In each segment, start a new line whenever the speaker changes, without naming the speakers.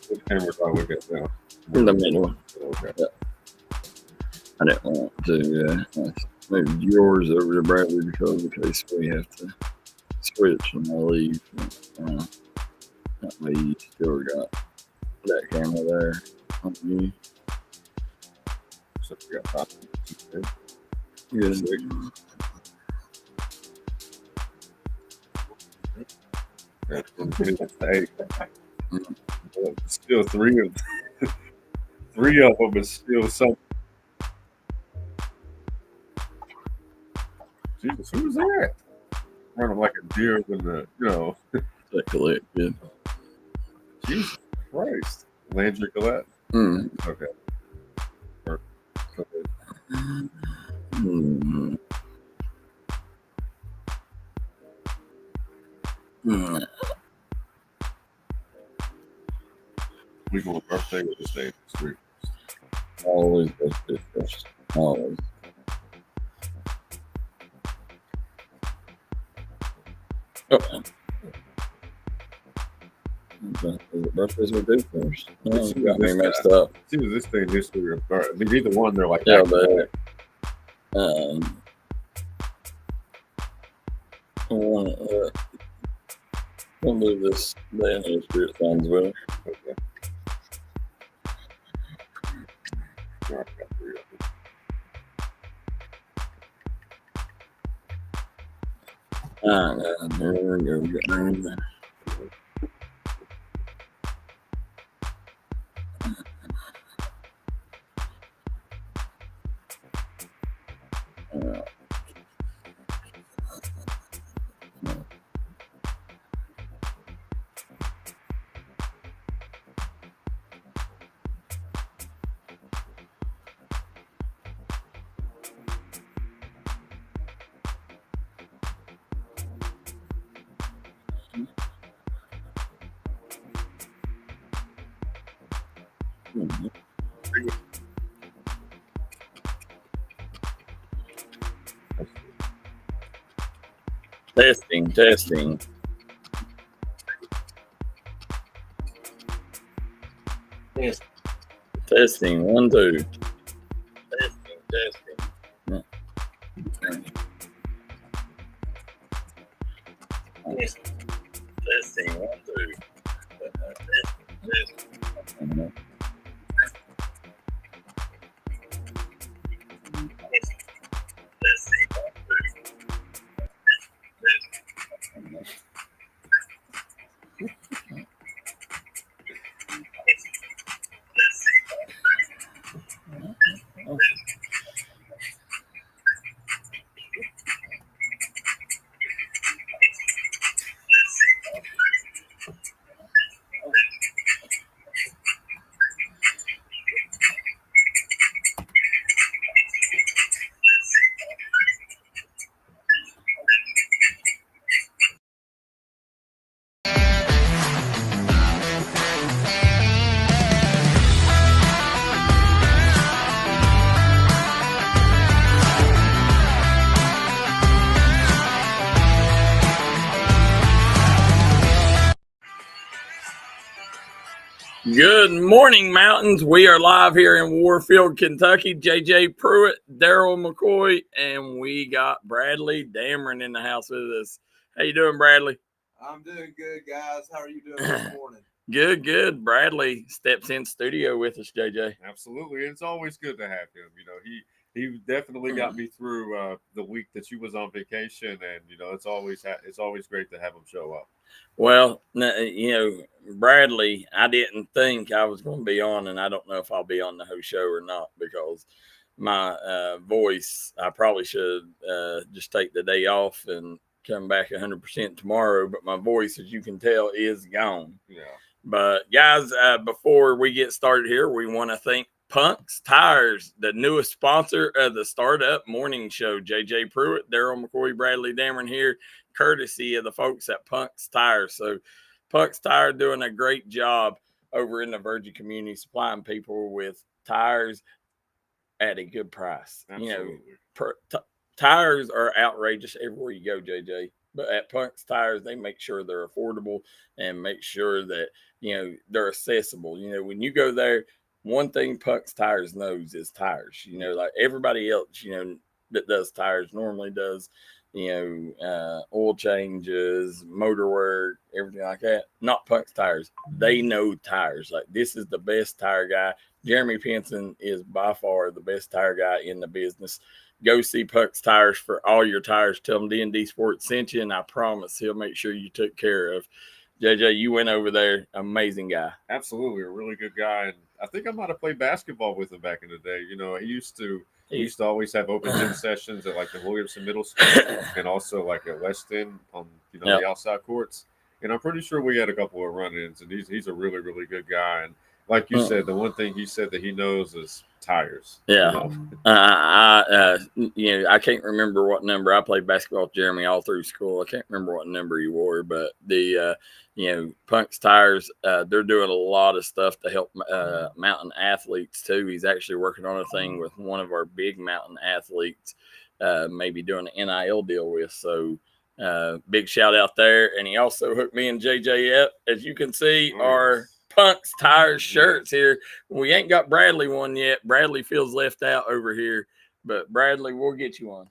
What cameras are we got now?
The middle one.
Okay.
Yeah. I didn't want to move yours over to Bradley because in case we have to switch when I leave. That way you still got that camera there on you.
So we got 5.
Good.
Still three of them is still something. Jesus, who was that? Running like a deer with the,
That collected.
Jesus Christ. Landry Collette? Okay. We go birthday with the state street.
Always birthday first. Always. Oh. The birthdays we do first. Oh, you got me messed up.
See, this thing history of birth. I mean, either one, they're like,
yeah, but we'll move this day in history. It sounds better.
Okay. All right, got 3 of them.
Here we go. Getting there. Testing. Testing. 1, 2. Testing. Yeah. Testing. 1, 2. Testing. Good morning, Mountains. We are live here in Warfield, Kentucky. JJ Pruitt, Darryl McCoy, and we got Bradley Dameron in the house with us. How you doing, Bradley?
I'm doing good, guys. How are you doing this morning?
Good. Bradley steps in studio with us, JJ.
Absolutely. It's always good to have him. He definitely got me through the week that you was on vacation, and it's always great to have him show up.
Well, Bradley, I didn't think I was going to be on, and I don't know if I'll be on the whole show or not because my voice, I probably should just take the day off and come back 100% tomorrow, but my voice, as you can tell, is gone.
Yeah.
But guys, before we get started here, we want to thank Punk's Tires, the newest sponsor of the Startup Morning Show. JJ Pruitt, Darryl, McCoy, Bradley Dameron here, courtesy of the folks at Punk's Tires. So Punk's Tire doing a great job over in the Virgin community, supplying people with tires at a good price.
Absolutely.
Tires are outrageous everywhere you go, JJ. But at Punk's Tires, they make sure they're affordable and make sure that, they're accessible. When you go there, one thing Punk's Tires knows is tires. Like everybody else, that does tires normally does, oil changes, motor work, everything like that. Not Punk's Tires. They know tires. Like, this is the best tire guy. Jeremy Pinson is by far the best tire guy in the business. Go see Punk's Tires for all your tires. Tell them D&D Sports sent you, and I promise he'll make sure you took care of. JJ, you went over there. Amazing guy.
Absolutely. A really good guy. And I think I might have played basketball with him back in the day. He used to always have open gym sessions at like the Williamson Middle School and also like at West End on, the outside courts. And I'm pretty sure we had a couple of run-ins, and he's a really, really good guy. And like you said, the one thing he said that he knows is tires.
Yeah. I can't remember what number. I played basketball with Jeremy all through school. I can't remember what number he wore, but the, Punk's Tires, they're doing a lot of stuff to help mountain athletes too. He's actually working on a thing with one of our big mountain athletes, maybe doing an NIL deal with. So big shout out there. And he also hooked me and JJ up, as you can see, our Punk's Tires shirts here. We ain't got Bradley one yet. Bradley feels left out over here, but Bradley, we'll get you one.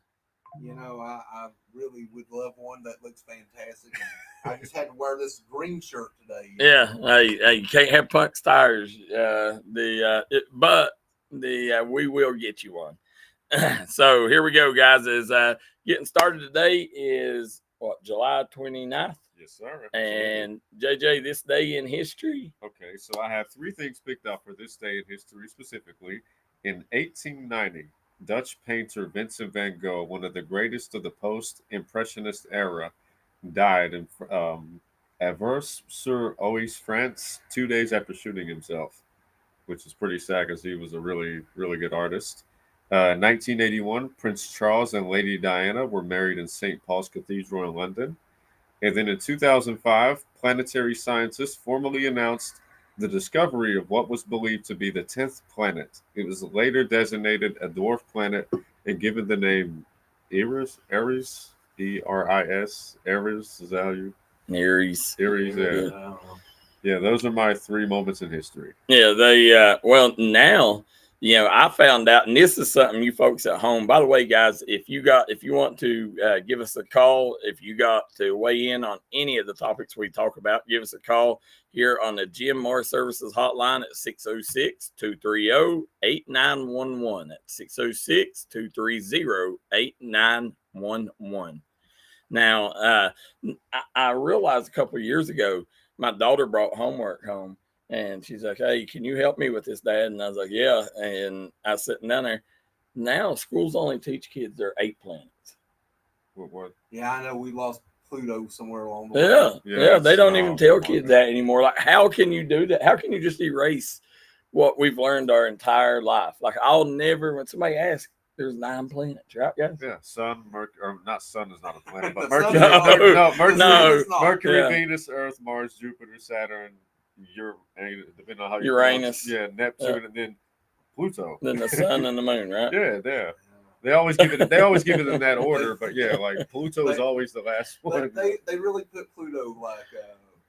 I really would love one that looks fantastic. I just had to wear this green shirt today.
Yeah, hey, you can't have Punk's Tires. But we will get you one. So here we go, guys. Is getting started today is July 29th.
Yes, sir.
And JJ, this day in history.
Okay, so I have three things picked up for this day in history specifically. In 1890, Dutch painter Vincent van Gogh, one of the greatest of the post-impressionist era, died in Avers-sur-Oise, France, 2 days after shooting himself, which is pretty sad because he was a really, really good artist. 1981, Prince Charles and Lady Diana were married in St. Paul's Cathedral in London. And then in 2005, planetary scientists formally announced the discovery of what was believed to be the 10th planet. It was later designated a dwarf planet and given the name Eris, E-R-I-S, Eris, is that how you?
Eris,
yeah. Yeah, those are my three moments in history.
Yeah, now, I found out, and this is something you folks at home, by the way, guys, if you want to give us a call, if you got to weigh in on any of the topics we talk about, give us a call here on the GMR Services hotline at 606-230-8911. That's 606-230-8911. Now, I realized a couple of years ago, my daughter brought homework home. And she's like, hey, can you help me with this, Dad? And I was like, yeah. And I was sitting down there. Now schools only teach kids there are 8 planets.
What?
Yeah, I know we lost Pluto somewhere along the way.
Yeah. They don't even tell kids that anymore. Like, how can you do that? How can you just erase what we've learned our entire life? Like, I'll never, when somebody asks, there's 9 planets, right, guys?
Yeah, Sun, Mercury, or not Sun is not a planet, but
Mercury.
Mercury, Venus, Earth, Mars, Jupiter, Saturn, depending on how
Uranus,
Neptune, and then Pluto.
Then the sun and the moon, right?
Yeah. They always give it. They always give it in that order, but yeah, like Pluto is always the last one.
They really put Pluto like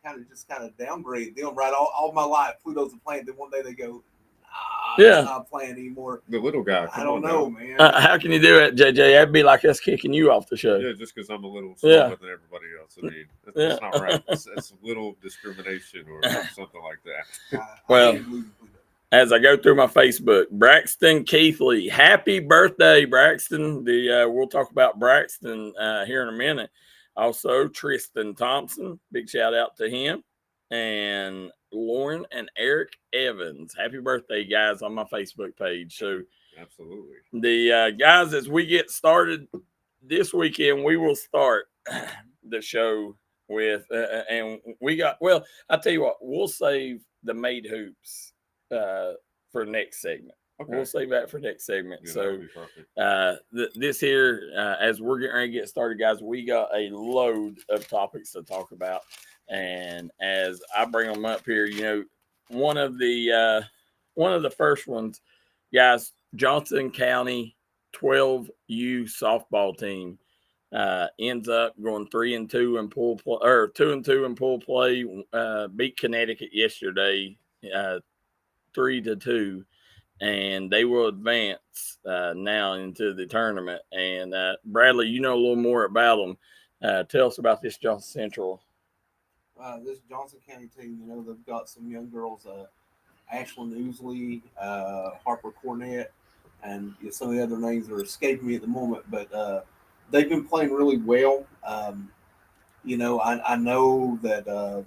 kind of downgrade them. Right, all my life Pluto's a planet. Then one day they go, it's not a planet anymore.
The little guy.
I don't know, man.
How can you do it, JJ? That'd be like us kicking you off the show.
Yeah, just because I'm a little smaller than everybody else. I mean, that's not right. It's a little discrimination or something like that.
Well, as I go through my Facebook, Braxton Keithley, happy birthday, Braxton. We'll talk about Braxton here in a minute. Also, Tristan Thompson, big shout out to him. And Lauren and Eric Evans. Happy birthday, guys, on my Facebook page. So,
absolutely.
The guys, as we get started this weekend, we will start the show with, and we got, well, I'll tell you what, we'll save the made hoops for next segment. Okay. We'll save that for next segment. Yeah, so this here, as we're getting ready to get started, guys, we got a load of topics to talk about. And as I bring them up here, you know, one of the first ones, guys, Johnson County 12U softball team ends up going 3-2 in pool play, or 2-2 in pool play. Beat Connecticut yesterday, 3-2, and they will advance now into the tournament. And Bradley, you know a little more about them. Tell us about this Johnson Central.
This Johnson County team, you know, they've got some young girls, Ashlyn Oosley, Harper Cornett, and you know, some of the other names are escaping me at the moment, but they've been playing really well. You know, I know that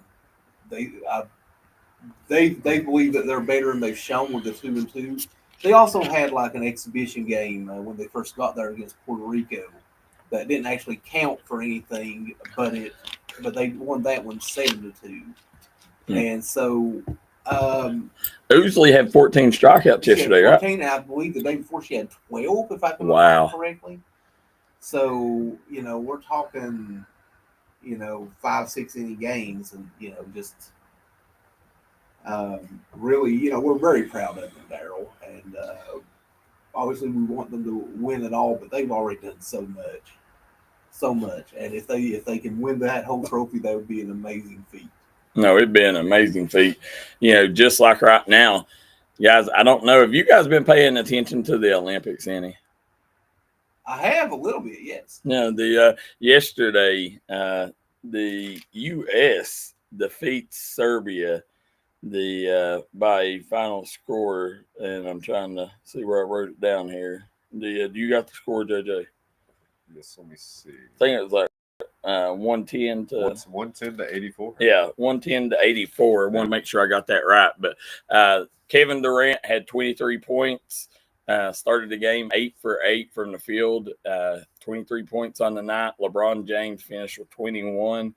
they believe that they're better than they've shown with the 2-2. They also had like an exhibition game when they first got there against Puerto Rico that didn't actually count for anything, but they won that one 7-2. And so
Oosley had 14 strikeouts yesterday,
14,
right?
I believe the day before she had 12, if I can remember correctly. So, you know, we're talking, you know, 5-6 inning games, and, you know, just really, you know, we're very proud of them, Darryl. And obviously we want them to win it all, but they've already done so much. And if they can win that whole trophy, that would be an amazing feat.
No, it'd be an amazing feat. You know, just like right now, guys, I don't know if you guys been paying attention to the Olympics any.
I have a little bit, yes.
No, the yesterday, the U.S. defeats Serbia by final score, and I'm trying to see where I wrote it down here. Do you got the score, JJ?
Yes, let me see.
I think it was like 110 to
110 to 84.
Yeah, 110 to 84. I want to make sure I got that right. But Kevin Durant had 23 points. Started the game 8 for 8 from the field. 23 points on the night. LeBron James finished with 21.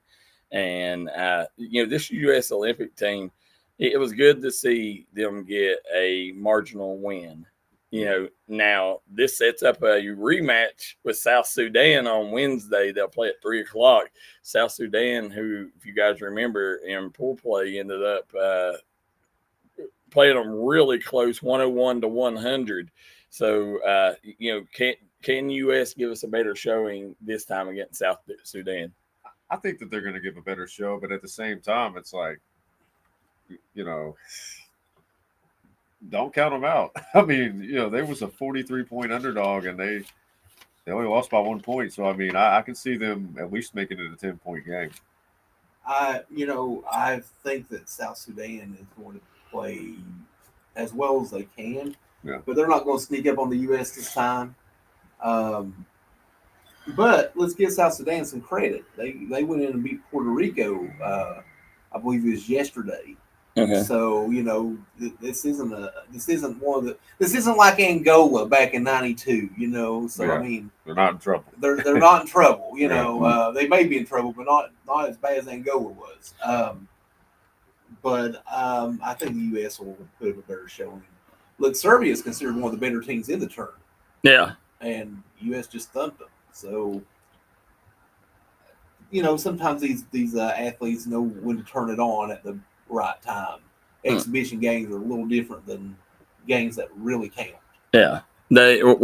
And you know, this U.S. Olympic team, it was good to see them get a marginal win. You know, now this sets up a rematch with South Sudan on Wednesday. They'll play at 3:00. South Sudan, who, if you guys remember, in pool play ended up playing them really close, 101 to 100. So, you know, can U.S. give us a better showing this time against South Sudan?
I think that they're going to give a better show, but at the same time, it's like, you know, don't count them out. I mean, you know, they was a 43-point underdog, and they only lost by 1 point. So, I mean, I can see them at least making it a 10-point game.
You know, I think that South Sudan is going to play as well as they can, but they're not going to sneak up on the U.S. this time. But let's give South Sudan some credit. They went in and beat Puerto Rico. I believe it was yesterday.
Okay.
So, you know, this isn't like Angola back in '92. You know, so I mean,
they're not in trouble.
They're not in trouble. You know, they may be in trouble, but not as bad as Angola was. But I think the U.S. will put up a better showing. Look, Serbia is considered one of the better teams in the tournament.
Yeah,
and U.S. just thumped them. So, you know, sometimes these athletes know when to turn it on at the right time. Exhibition games are a little different than games that really count.
Yeah. You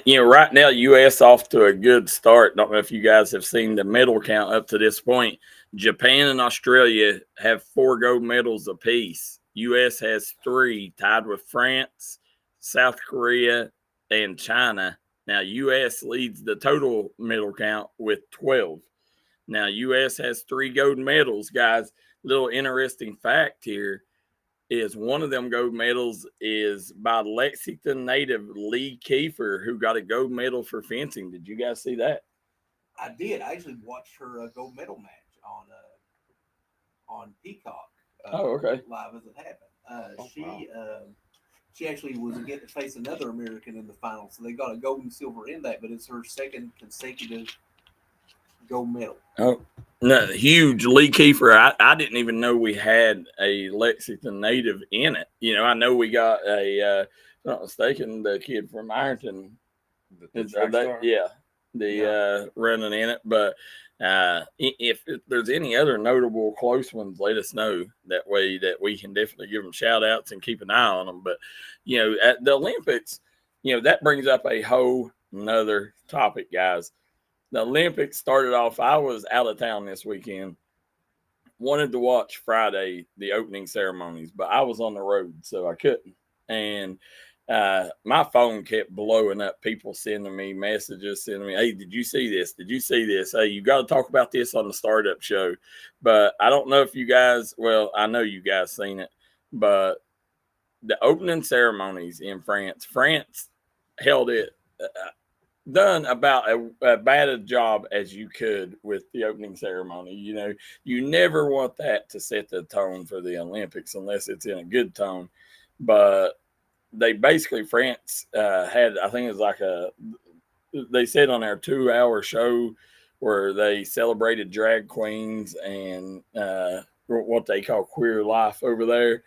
know, right now, U.S. off to a good start. Don't know if you guys have seen the medal count up to this point. Japan and Australia have 4 gold medals apiece. U.S. has 3, tied with France, South Korea, and China. Now, U.S. leads the total medal count with 12. Now, U.S. has 3 gold medals, guys. Little interesting fact here is one of them gold medals is by Lexington native Lee Kiefer, who got a gold medal for fencing. Did you guys see that?
I did. I actually watched her gold medal match on Peacock.
Okay.
Live as it happened. She actually was going to face another American in the final, so they got a gold and silver in that. But it's her second consecutive gold medal.
Oh, no, huge. Lee Kiefer. I didn't even know we had a Lexington native in it. I know we got a, if I'm not mistaken, the kid from Ironton.
The track star?
Yeah, running in it. But if there's any other notable close ones, let us know. That way that we can definitely give them shout outs and keep an eye on them. But, at the Olympics, that brings up a whole nother topic, guys. The Olympics started off, I was out of town this weekend. Wanted to watch Friday, the opening ceremonies, but I was on the road, so I couldn't. And my phone kept blowing up. People sending me messages, sending me, hey, did you see this? Did you see this? Hey, you got to talk about this on the startup show. But I don't know if you guys, well, I know you guys seen it, but the opening ceremonies in France held it, done about a bad a job as you could with the opening ceremony. You never want that to set the tone for the Olympics unless it's in a good tone. But they basically, France had, I think it was like they said on their 2-hour show where they celebrated drag queens and what they call queer life over there.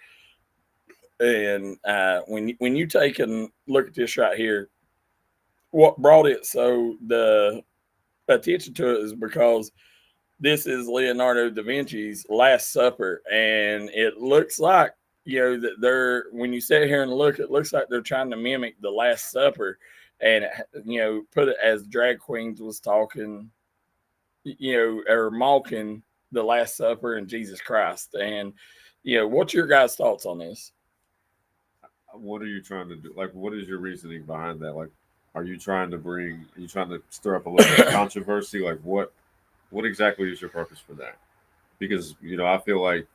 And when you take and look at this right here, what brought it so the attention to it is because this is Leonardo da Vinci's Last Supper, and it looks like that when you sit here and look, it looks like they're trying to mimic the Last Supper, and put it as drag queens was talking, or mocking the Last Supper and Jesus Christ. And what's your guys' thoughts on this?
What are you trying to do? Like, what is your reasoning behind that? Like, are you trying to stir up a little bit of controversy? Like, what exactly is your purpose for that? Because I feel like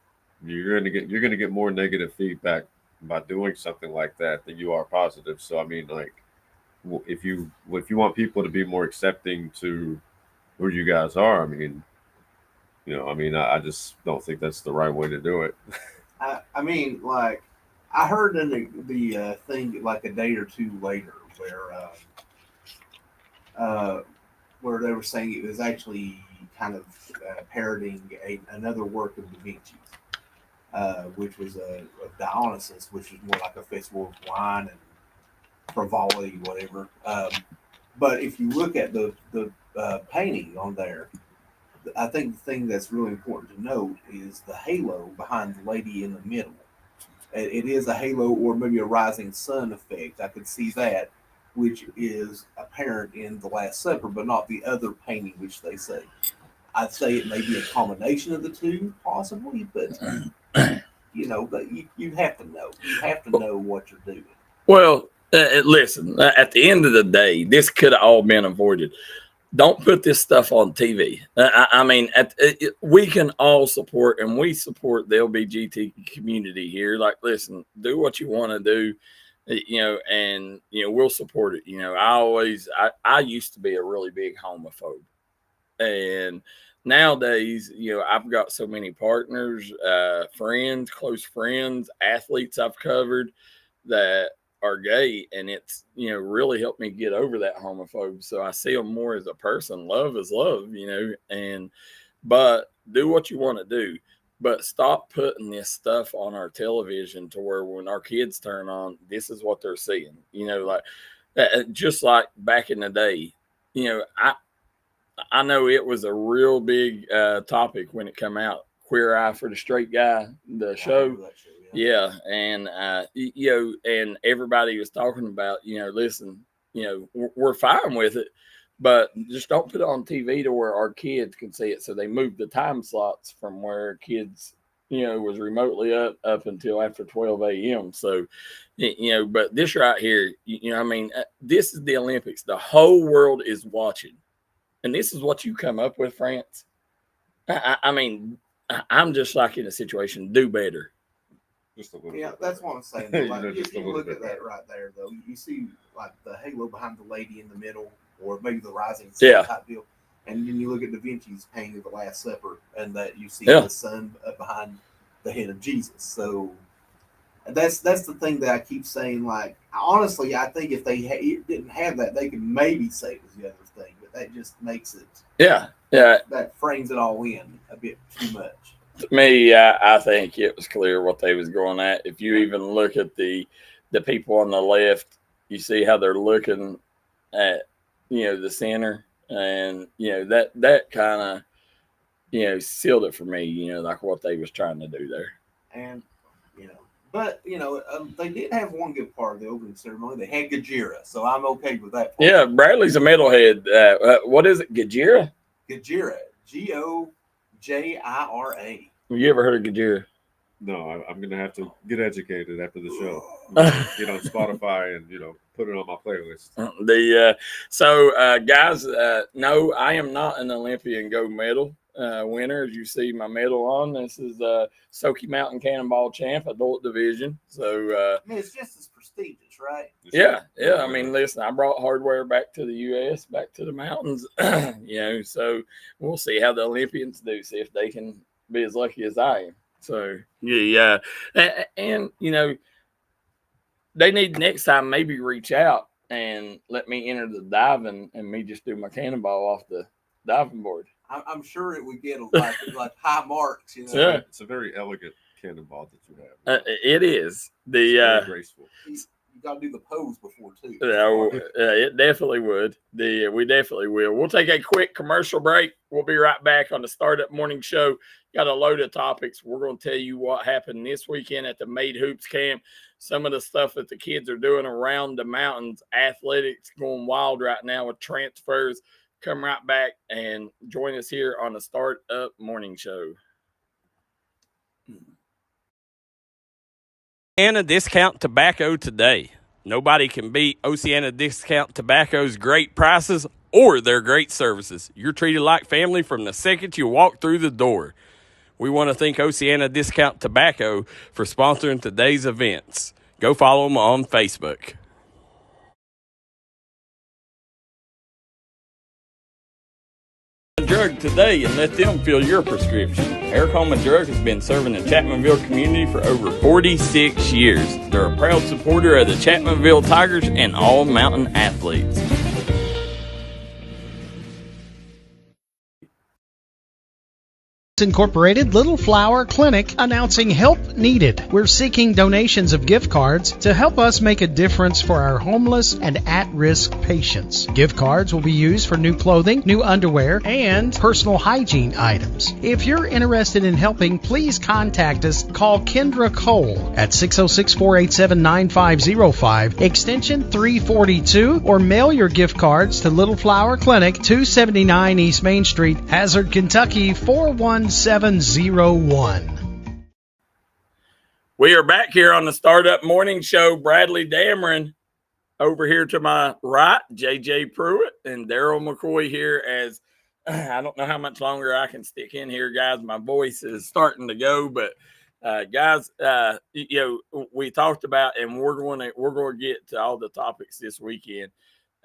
you're gonna get more negative feedback by doing something like that than you are positive. So I mean, like, if you want people to be more accepting to who you guys are, I just don't think that's the right way to do it.
I mean, like, I heard in the thing like a day or two later where they were saying it was actually kind of parodying another work of Da Vinci's, which was a Dionysus, which is more like a festival of wine and frivolity, whatever. But if you look at the painting on there, I think the thing that's really important to note is the halo behind the lady in the middle. It is a halo or maybe a rising sun effect. I could see that, which is apparent in the Last Supper, but not the other painting, which they say. I'd say it may be a combination of the two, possibly, but but you have to know. You have to know what you're doing.
Well, listen. At the end of the day, this could have all been avoided. Don't put this stuff on TV. We can all support, and we support the LBGT community here. Like, listen, do what you want to do, and we'll support it. I used to be a really big homophobe, and nowadays, I've got so many partners, friends, close friends, athletes I've covered that are gay, and it's really helped me get over that homophobe. So I see them more as a person. Love is love, but do what you want to do, but stop putting this stuff on our television to where when our kids turn on, this is what they're seeing. Like just like back in the day, I know it was a real big topic when it came out, Queer Eye for the Straight Guy, the show. Yeah, and and everybody was talking about, listen, we're fine with it, but just don't put it on TV to where our kids can see it. So they moved the time slots from where kids, was remotely up until after 12 a.m. So, but this right here, this is the Olympics. The whole world is watching, and this is what you come up with, France. I'm just like in a situation, do better.
Just a little bit. That's what I'm saying. Like, if you look at that right there, though, you see like the halo behind the lady in the middle, or maybe the rising sun type deal. And then you look at Da Vinci's painting of the Last Supper, and that you see the sun behind the head of Jesus. So that's the thing that I keep saying. Like, honestly, I think if they didn't have that, they could maybe say it was the other thing. But that just makes it.
Yeah.
That frames it all in a bit too much.
To me, I think it was clear what they was going at. If you even look at the people on the left, you see how they're looking at, the center, and that kind of sealed it for me. Like what they was trying to do there.
And but they did have one good part of the opening ceremony. They had Gajira, so I'm okay with that part.
Yeah, Bradley's a metalhead. What is it, Gajira?
Gajira, Gojira.
Have you ever heard of Gajira?
No, I'm gonna have to get educated after the show. Get on Spotify and put it on my playlist.
Guys, no, I am not an Olympian gold medal winner. As you see my medal on, this is Soaky Mountain Cannonball Champ, adult division. So
it's just as prestigious, right?
Yeah. I mean, listen, I brought hardware back to the U.S., back to the mountains. So we'll see how the Olympians do. See if they can be as lucky as I am. So yeah, and they need next time maybe reach out and let me enter the diving and me just do my cannonball off the diving board.
I'm sure it would get like high marks.
Yeah.
It's a very elegant cannonball that you have.
It is
very graceful.
You got to do the pose before too.
It definitely would. We definitely will. We'll take a quick commercial break. We'll be right back on the Startup Morning Show. Got a load of topics. We're going to tell you what happened this weekend at the Made Hoops camp. Some of the stuff that the kids are doing around the mountains. Athletics going wild right now with transfers. Come right back and join us here on the Startup Morning Show. Oceana Discount Tobacco today. Nobody can beat Oceana Discount Tobacco's great prices or their great services. You're treated like family from the second you walk through the door. We want to thank Oceana Discount Tobacco for sponsoring today's events. Go follow them on Facebook. Drug today and let them fill your prescription. Eric Holman Drug has been serving the Chapmanville community for over 46 years. They're a proud supporter of the Chapmanville Tigers and all mountain athletes.
Incorporated Little Flower Clinic announcing help needed. We're seeking donations of gift cards to help us make a difference for our homeless and at-risk patients. Gift cards will be used for new clothing, new underwear, and personal hygiene items. If you're interested in helping, please contact us. Call Kendra Cole at 606-487-9505, extension 342, or mail your gift cards to Little Flower Clinic, 279 East Main Street, Hazard, Kentucky, 41701.
We are back here on the Startup Morning Show. Bradley Dameron over here to my right, JJ Pruitt, and Darryl McCoy here. As I don't know how much longer I can stick in here, guys. My voice is starting to go, but guys, we talked about, and we're going to get to all the topics this weekend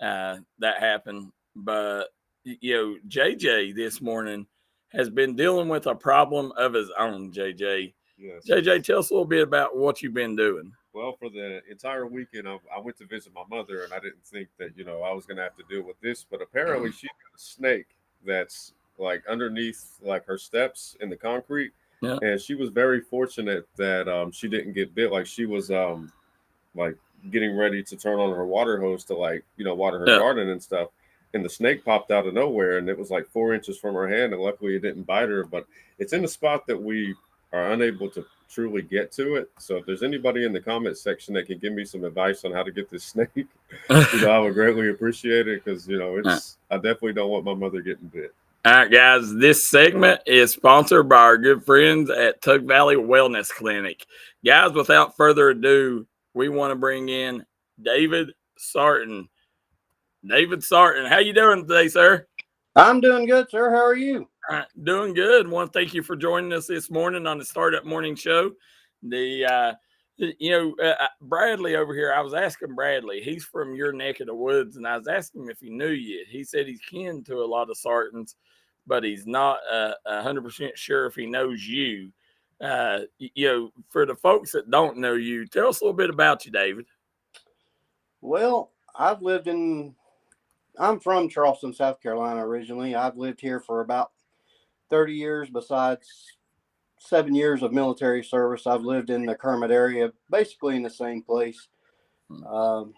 that happened. But JJ this morning has been dealing with a problem of his own, JJ.
Yes.
JJ, tell us a little bit about what you've been doing.
Well, for the entire weekend, I went to visit my mother, and I didn't think that, I was going to have to deal with this. But apparently she got a snake that's like underneath like her steps in the concrete. Yeah. And she was very fortunate that she didn't get bit. Like she was like getting ready to turn on her water hose to water her garden and stuff. And the snake popped out of nowhere, and it was like 4 inches from her hand. And luckily it didn't bite her, but it's in a spot that we are unable to truly get to it. So if there's anybody in the comment section that can give me some advice on how to get this snake, I would greatly appreciate it. Cause I definitely don't want my mother getting bit.
All right, guys, this segment is sponsored by our good friends at Tug Valley Wellness Clinic. Guys, without further ado, we want to bring in David Sarton. David Sarton, how you doing today, sir?
I'm doing good, sir. How are you?
Doing good. I want to thank you for joining us this morning on the Startup Morning Show. Bradley over here, I was asking Bradley, he's from your neck of the woods, and I was asking him if he knew you. He said he's kin to a lot of Sartons, but he's not 100% sure if he knows you. For the folks that don't know you, tell us a little bit about you, David.
Well, I've lived in I'm from Charleston, South Carolina originally. I've lived here for about 30 years. Besides 7 years of military service, I've lived in the Kermit area, basically in the same place. Um,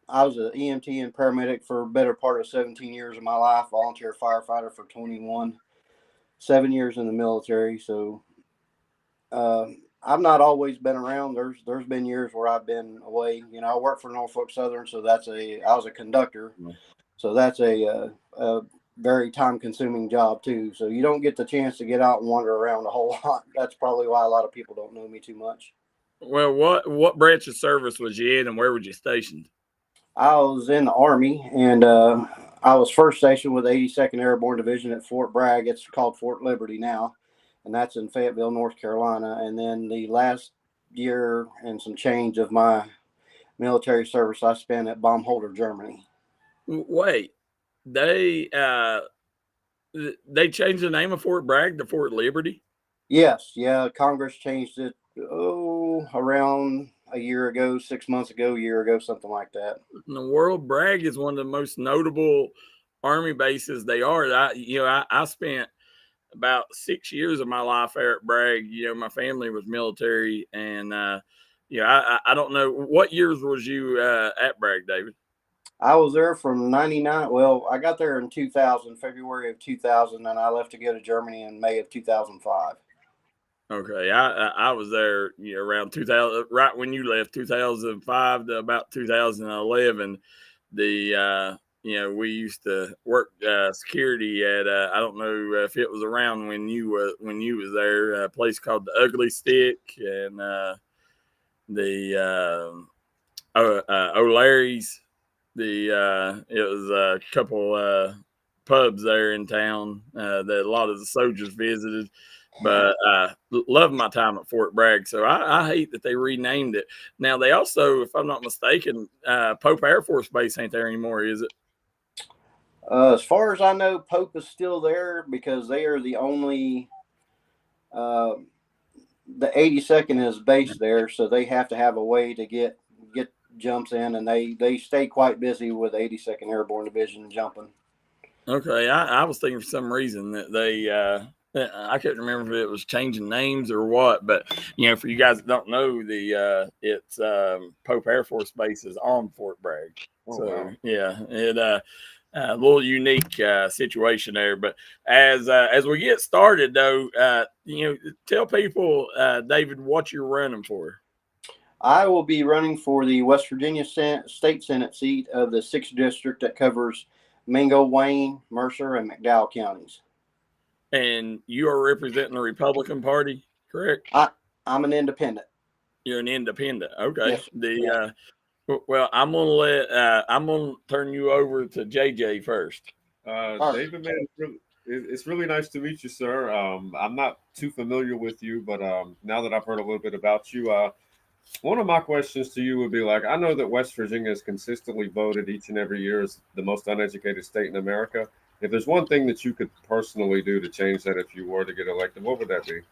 I was an EMT and paramedic for a better part of 17 years of my life, volunteer firefighter for 21, 7 years in the military. So I've not always been around. There's been years where I've been away. You know, I worked for Norfolk Southern, so I was a conductor. So that's a very time-consuming job too. So you don't get the chance to get out and wander around a whole lot. That's probably why a lot of people don't know me too much.
Well, what branch of service was you in, and where were you stationed?
I was in the Army, and I was first stationed with 82nd Airborne Division at Fort Bragg. It's called Fort Liberty now, and that's in Fayetteville, North Carolina. And then the last year and some change of my military service I spent at Baumholder, Germany.
Wait, they changed the name of Fort Bragg to Fort Liberty?
Yes, yeah, Congress changed it around a year ago, 6 months ago, a year ago, something like that.
In the world, Bragg is one of the most notable Army bases they are. I spent about 6 years of my life there at Bragg. You know, my family was military, and I don't know, what years was you at Bragg, David?
I was there from 99. Well, I got there in 2000, February of 2000, and I left to go to Germany in May of 2005.
Okay, I was there around 2000, right when you left, 2005 to about 2011. We used to work security at I don't know if it was around when you was there, a place called the Ugly Stick, and O'Larry's. It was a couple pubs there in town that a lot of the soldiers visited. But loved my time at Fort Bragg. So I hate that they renamed it. Now, they also, if I'm not mistaken, Pope Air Force Base ain't there anymore, is it?
As far as I know, Pope is still there because they are the only the 82nd is based there, so they have to have a way to get jumps in, and they stay quite busy with 82nd Airborne Division jumping. Okay,
I was thinking for some reason that they I couldn't remember if it was changing names or what, but for you guys that don't know, it's Pope Air Force Base is on Fort Bragg.
Oh,
so
wow.
Yeah, it a little unique situation there. But as we get started, though, tell people, David, what you're running for.
I will be running for the West Virginia State Senate seat of the 6th District that covers Mingo, Wayne, Mercer, and McDowell counties.
And you are representing the Republican Party, correct?
I'm an independent.
You're an independent. Okay.
Yes.
Well, I'm gonna turn you over to JJ first.
David, man, it's really nice to meet you, sir. I'm not too familiar with you, but now that I've heard a little bit about you, one of my questions to you would be like, I know that West Virginia is consistently voted each and every year as the most uneducated state in America. If there's one thing that you could personally do to change that if you were to get elected, what would that be?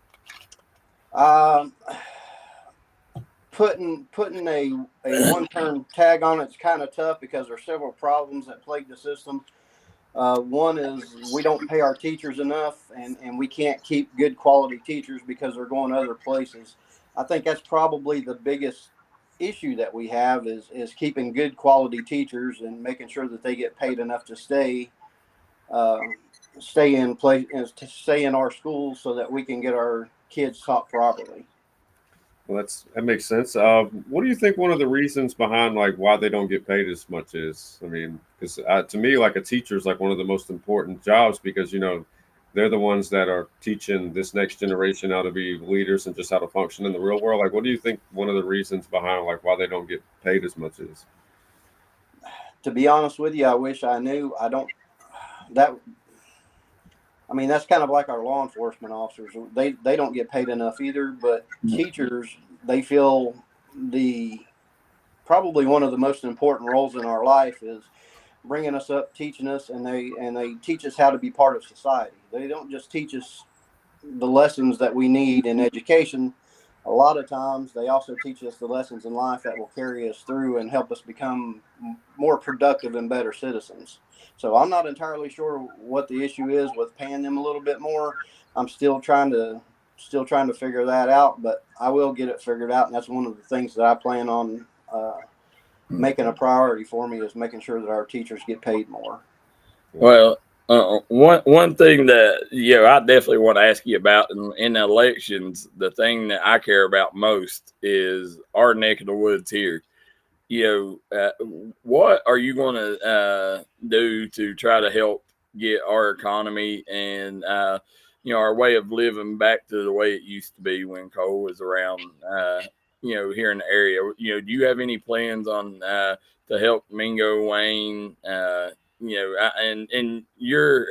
Putting a one-term tag on it's kind of tough because there's several problems that plague the system. One is we don't pay our teachers enough, and we can't keep good quality teachers because they're going other places. I think that's probably the biggest issue that we have is keeping good quality teachers and making sure that they get paid enough to stay in our schools so that we can get our kids taught properly.
Well, that makes sense. What do you think one of the reasons behind like why they don't get paid as much is? I mean, because to me, like a teacher is like one of the most important jobs because they're the ones that are teaching this next generation how to be leaders and just how to function in the real world. Like, what do you think one of the reasons behind like why they don't get paid as much is?
To be honest with you, I wish I knew. I don't. That's kind of like our law enforcement officers. They don't get paid enough either. But teachers, they feel probably one of the most important roles in our life is bringing us up, teaching us, and they teach us how to be part of society. They don't just teach us the lessons that we need in education. A lot of times they also teach us the lessons in life that will carry us through and help us become more productive and better citizens. So I'm not entirely sure what the issue is with paying them a little bit more. I'm still trying to figure that out, but I will get it figured out. And that's one of the things that I plan on making a priority for me, is making sure that our teachers get paid more.
Well, one thing that I definitely want to ask you about in elections, the thing that I care about most is our neck of the woods here. What are you going to do to try to help get our economy and our way of living back to the way it used to be when coal was around? Here in the area. Do you have any plans on to help Mingo, Wayne? And your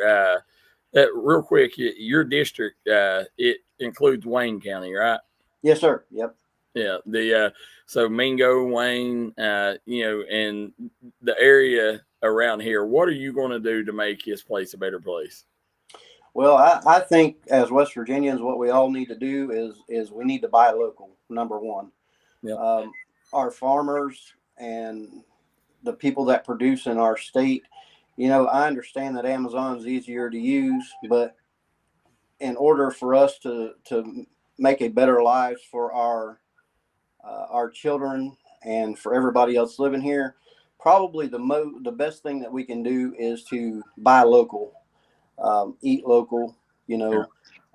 that real quick, your district it includes Wayne County, right?
Yes, sir. Yep.
Yeah. So Mingo, Wayne, and the area around here. What are you going to do to make this place a better place?
Well, I think as West Virginians, what we all need to do is we need to buy local. Number one, our farmers and the people that produce in our state. I understand that Amazon's easier to use, but in order for us to make a better lives for our children and for everybody else living here, probably the best thing that we can do is to buy local, eat local.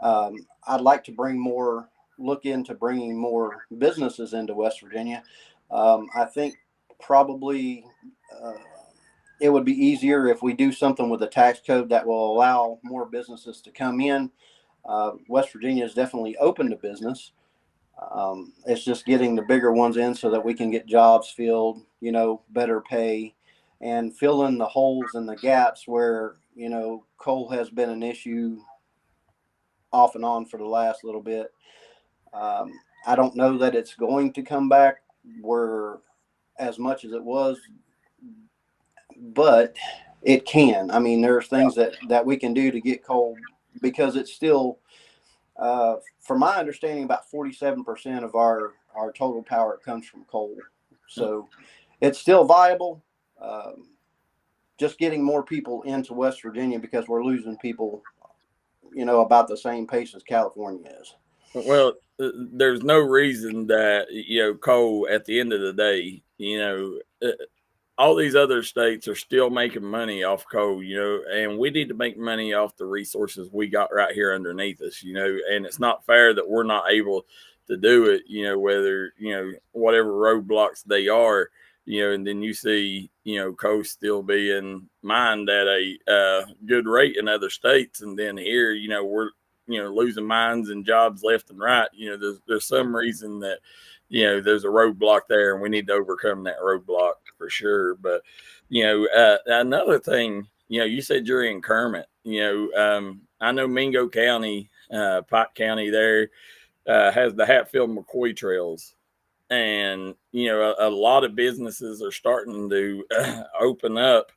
I'd like to look into bringing more businesses into West Virginia. I think probably it would be easier if we do something with the tax code that will allow more businesses to come in. West Virginia is definitely open to business. It's just getting the bigger ones in so that we can get jobs filled, better pay, and fill in the holes and the gaps where, coal has been an issue off and on for the last little bit. I don't know that it's going to come back where as much as it was, but it can. I mean, there's things that we can do to get coal, because it's still, from my understanding, about 47% of our total power comes from coal. So it's still viable. Just getting more people into West Virginia, because we're losing people, about the same pace as California is.
Well, there's no reason that, coal at the end of the day, all these other states are still making money off coal, and we need to make money off the resources we got right here underneath us, and it's not fair that we're not able to do it, whether, whatever roadblocks they are, and then you see, coal still being mined at a good rate in other states. And then here, we're, losing mines and jobs left and right. There's some reason that, there's a roadblock there, and we need to overcome that roadblock for sure. But, another thing, you said you're in Kermit, I know Mingo County, Pike County there, has the Hatfield-McCoy trails. And, a lot of businesses are starting to open up.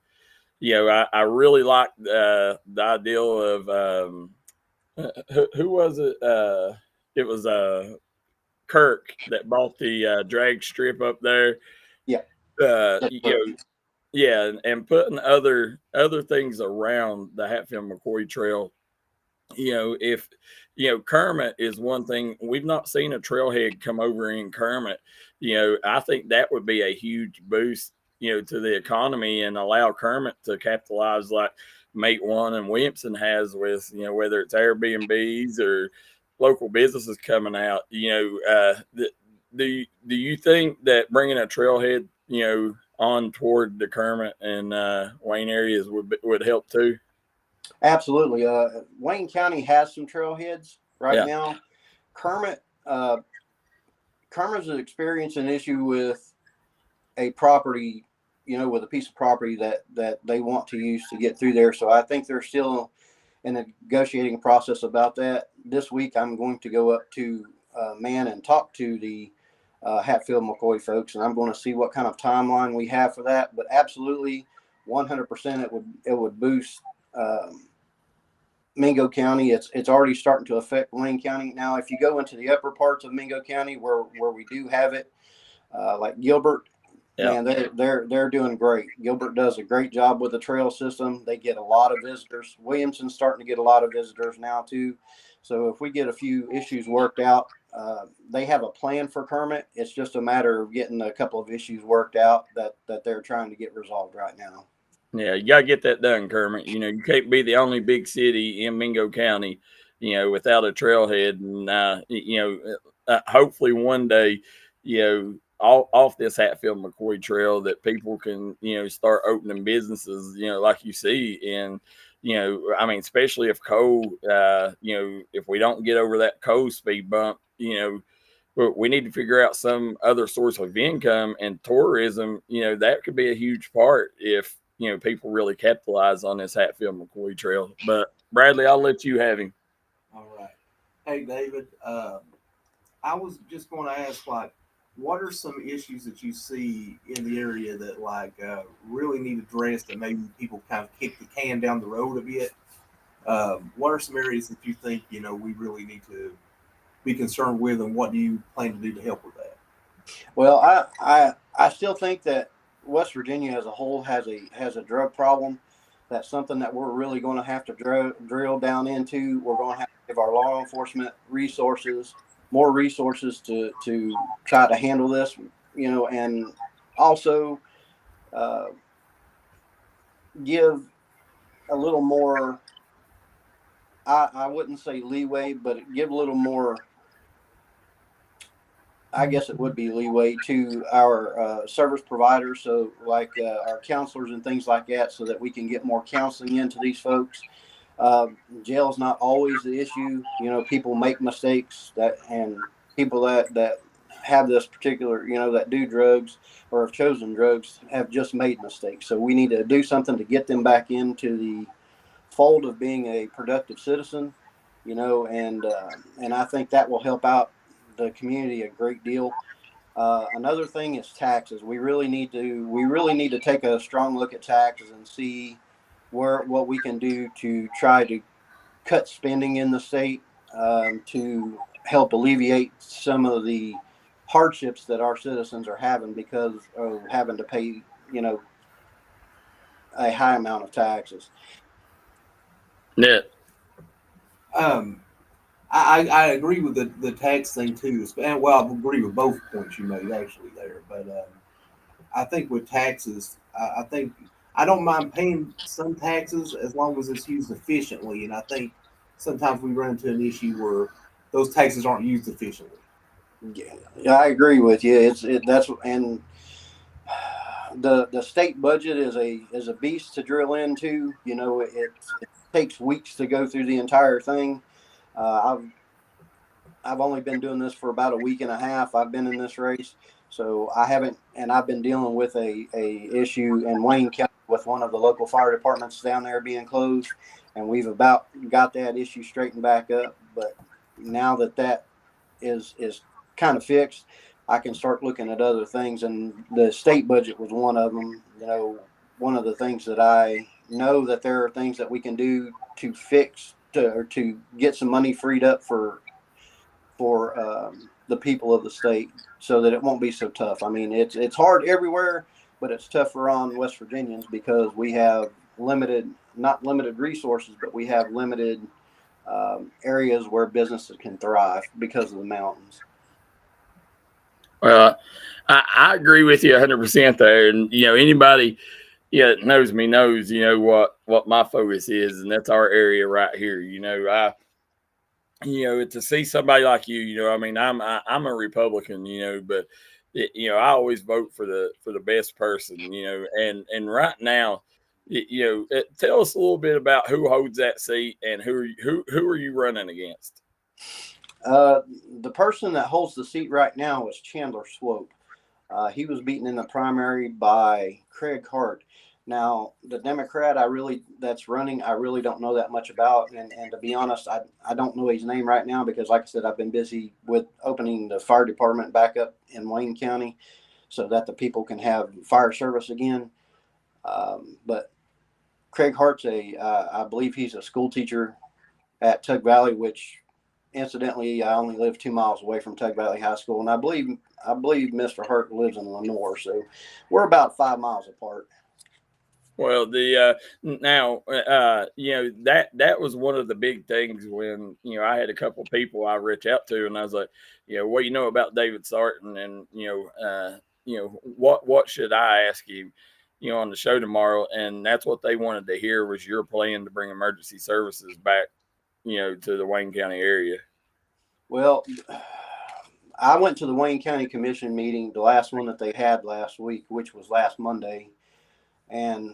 I really like the idea of, who was it? It was Kirk that bought the drag strip up there.
Yeah.
Yeah, and putting other things around the Hatfield-McCoy trail. If Kermit is one thing, we've not seen a trailhead come over in Kermit. I think that would be a huge boost, to the economy, and allow Kermit to capitalize like Mate One and Williamson has with, whether it's Airbnbs or local businesses coming out. Do you think that bringing a trailhead, on toward the Kermit and Wayne areas would help too?
Absolutely. Wayne County has some trailheads right now. Kermit is experiencing an issue with a property, with a piece of property that they want to use to get through there. So I think they're still in a negotiating process about that. This week, I'm going to go up to Man and talk to the Hatfield-McCoy folks, and I'm going to see what kind of timeline we have for that. But absolutely, 100%, it would boost Mingo County. It's already starting to affect Wayne County. Now, if you go into the upper parts of Mingo County where we do have it, like Gilbert,
Yeah.
Man, they're doing great. Gilbert does a great job with the trail system. They get a lot of visitors. Williamson's starting to get a lot of visitors now too. So if we get a few issues worked out, they have a plan for Kermit. It's just a matter of getting a couple of issues worked out that they're trying to get resolved right now.
Yeah, you got to get that done, Kermit. You can't be the only big city in Mingo County, without a trailhead. And, hopefully one day, off this Hatfield McCoy trail that people can, start opening businesses, like you see. And, especially if if we don't get over that coal speed bump, but we need to figure out some other source of income, and tourism, that could be a huge part if, people really capitalize on this Hatfield McCoy trail. But Bradley, I'll let you have him.
All right. Hey, David, I was just going to ask, like, what are some issues that you see in the area that really need addressed, and maybe people kind of kick the can down the road a bit? What are some areas that you think, we really need to be concerned with, and what do you plan to do to help with that?
Well, I still think that West Virginia as a whole has a drug problem. That's something that we're really going to have to drill down into. We're going to have to give our law enforcement more resources to try to handle this, and also give a little more, I wouldn't say leeway, but give a little more, I guess it would be leeway to our service providers. So like our counselors and things like that, so that we can get more counseling into these folks. Jail is not always the issue. People make mistakes and people that have this particular, that do drugs or have chosen drugs have just made mistakes. So we need to do something to get them back into the fold of being a productive citizen, and I think that will help out the community a great deal. Another thing is taxes. We really need to take a strong look at taxes and see what we can do to try to cut spending in the state, to help alleviate some of the hardships that our citizens are having because of having to pay, a high amount of taxes.
Yeah.
I agree with the tax thing too. And well, I agree with both points you made actually there. But I think with taxes, I think I don't mind paying some taxes as long as it's used efficiently. And I think sometimes we run into an issue where those taxes aren't used efficiently.
Yeah, I agree with you. And the state budget is a beast to drill into. It takes weeks to go through the entire thing. I've only been doing this for about a week and a half. I've been in this race, so I've been dealing with a issue in Wayne County with one of the local fire departments down there being closed, and we've about got that issue straightened back up. But now that is kind of fixed, I can start looking at other things, and the state budget was one of them. One of the things that I know that there are things that we can do to fix to get some money freed up for the people of the state, so that it won't be so tough. I mean, it's hard everywhere, but it's tougher on West Virginians because we have not limited resources, but we have limited areas where businesses can thrive because of the mountains.
Well, I agree with you 100% there. And, anybody that knows me knows, what my focus is, and that's our area right here. To see somebody like you, I'm a Republican, but I always vote for the best person, and right now, tell us a little bit about who holds that seat and who are you running against?
The person that holds the seat right now is Chandler Swope. He was beaten in the primary by Craig Hart. Now, the Democrat that's running, I really don't know that much about. And to be honest, I don't know his name right now because, like I said, I've been busy with opening the fire department back up in Wayne County so that the people can have fire service again. But Craig Hart's I believe he's a school teacher at Tug Valley, which incidentally, I only live 2 miles away from Tug Valley High School, and I believe Mr. Hurt lives in Lenore, so we're about 5 miles apart.
Well, now that was one of the big things when I had a couple of people I reached out to, and I was like, what do you know about David Sarton, and what should I ask you, on the show tomorrow, and that's what they wanted to hear was your plan to bring emergency services back, to the Wayne County area.
Well, I went to the Wayne County Commission meeting, the last one that they had last week, which was last Monday. And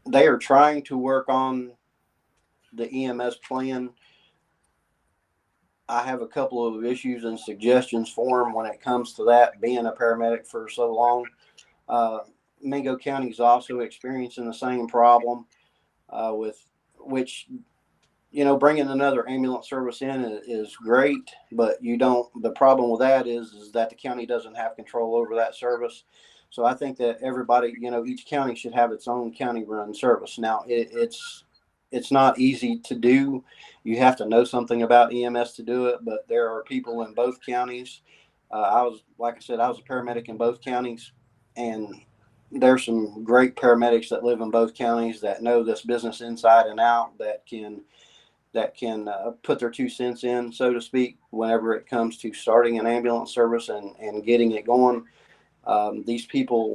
they are trying to work on the EMS plan. I have a couple of issues and suggestions for them when it comes to that, being a paramedic for so long. Mingo County is also experiencing the same problem with which, bringing another ambulance service in is great, but the problem with that is that the county doesn't have control over that service. So I think that everybody, each county should have its own county-run service. Now, it's not easy to do. You have to know something about EMS to do it, but there are people in both counties. Like I said, I was a paramedic in both counties, and there's some great paramedics that live in both counties that know this business inside and out, that can put their 2 cents in, so to speak, whenever it comes to starting an ambulance service and getting it going. These people,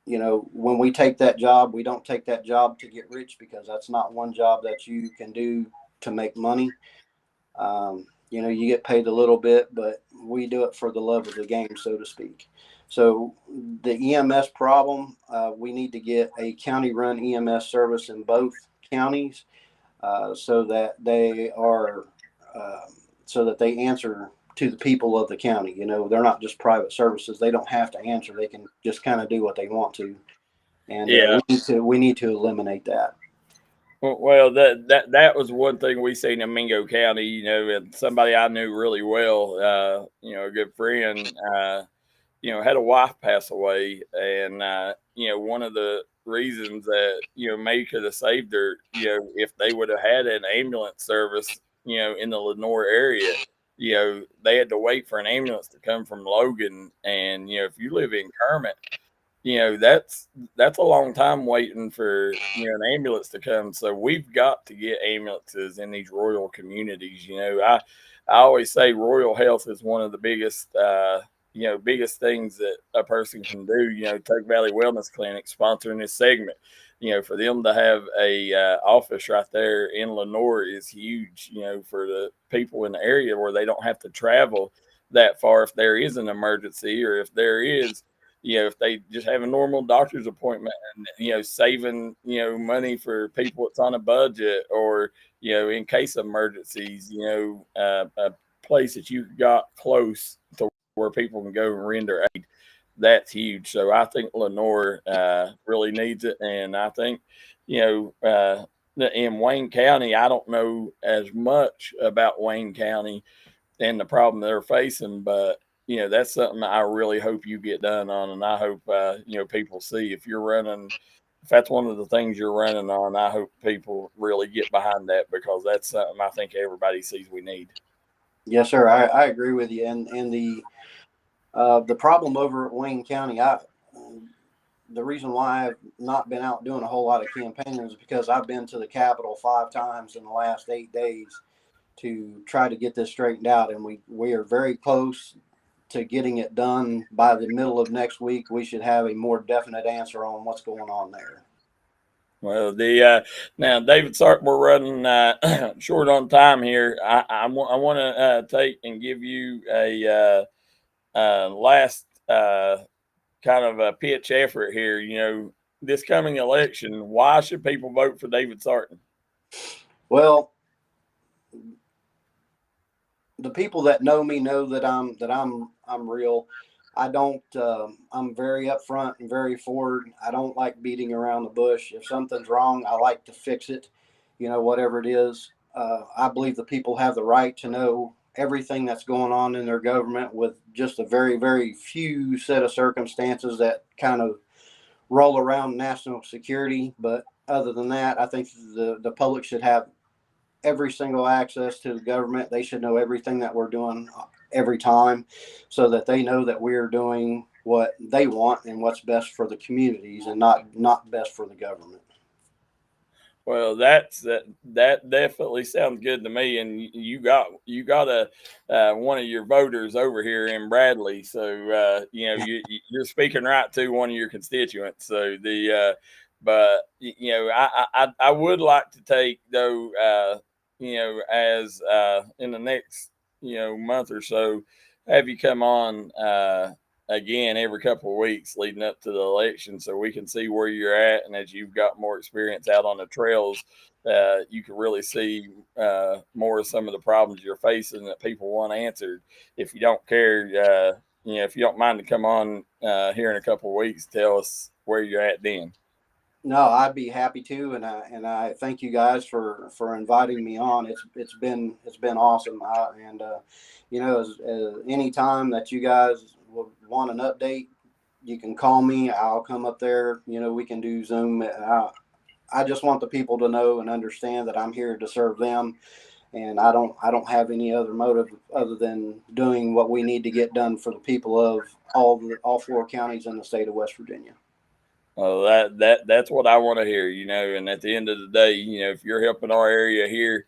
when we take that job, we don't take that job to get rich, because that's not one job that you can do to make money. You get paid a little bit, but we do it for the love of the game, so to speak. So the EMS problem, we need to get a county-run EMS service in both counties, so that they answer to the people of the county. They're not just private services. They don't have to answer. They can just kind of do what they want to. And we need to eliminate that.
Well, that was one thing we seen in Mingo County, and somebody I knew really well, a good friend, had a wife pass away. And, one of the reasons that, maybe could have saved her, if they would have had an ambulance service, in the Lenore area, they had to wait for an ambulance to come from Logan. And, if you live in Kermit, that's a long time waiting for, an ambulance to come. So we've got to get ambulances in these rural communities. I always say rural health is one of the biggest, biggest things that a person can do. Tug Valley Wellness Clinic sponsoring this segment, for them to have a office right there in Lenore is huge, for the people in the area where they don't have to travel that far if there is an emergency, or if there is, if they just have a normal doctor's appointment, and, saving, money for people that's on a budget, or, in case of emergencies, a place that you got close to where people can go and render aid. That's huge. So I think Lenore really needs it. And I think, in Wayne County, I don't know as much about Wayne County and the problem they're facing, but, that's something I really hope you get done on. And I hope, people see if that's one of the things you're running on, I hope people really get behind that, because that's something I think everybody sees we need.
Yes, sir. I agree with you. And the problem over at Wayne County, the reason why I've not been out doing a whole lot of campaigning is because I've been to the Capitol 5 times in the last 8 days to try to get this straightened out. And we are very close to getting it done. By the middle of next week, we should have a more definite answer on what's going on there.
Well, now David Sarton, we're running short on time here. I want to take and give you a last kind of a pitch effort here. This coming election, why should people vote for David Sarton?
Well, the people that know me know that I'm real. I'm very upfront and very forward. I don't like beating around the bush. If something's wrong, I like to fix it, whatever it is. I believe the people have the right to know everything that's going on in their government, with just a very, very few set of circumstances that kind of roll around national security. But other than that, I think the public should have every single access to the government. They should know everything that we're doing every time, so that they know that we're doing what they want and what's best for the communities, and not best for the government.
Well, that definitely sounds good to me. And you got a one of your voters over here in Bradley, so you're speaking right to one of your constituents. So but I would like to take though as in the next month or so, have you come on again every couple of weeks leading up to the election, so we can see where you're at. And as you've got more experience out on the trails, you can really see more of some of the problems you're facing that people want answered. If you don't care, if you don't mind to come on here in a couple of weeks, tell us where you're at then.
No, I'd be happy to, and I thank you guys for inviting me on. It's been awesome. As any time that you guys will want an update, you can call me. I'll come up there. We can do Zoom. I just want the people to know and understand that I'm here to serve them, and I don't have any other motive other than doing what we need to get done for the people of all 4 counties in the state of West Virginia.
Well, that's what I want to hear, and at the end of the day, if you're helping our area here,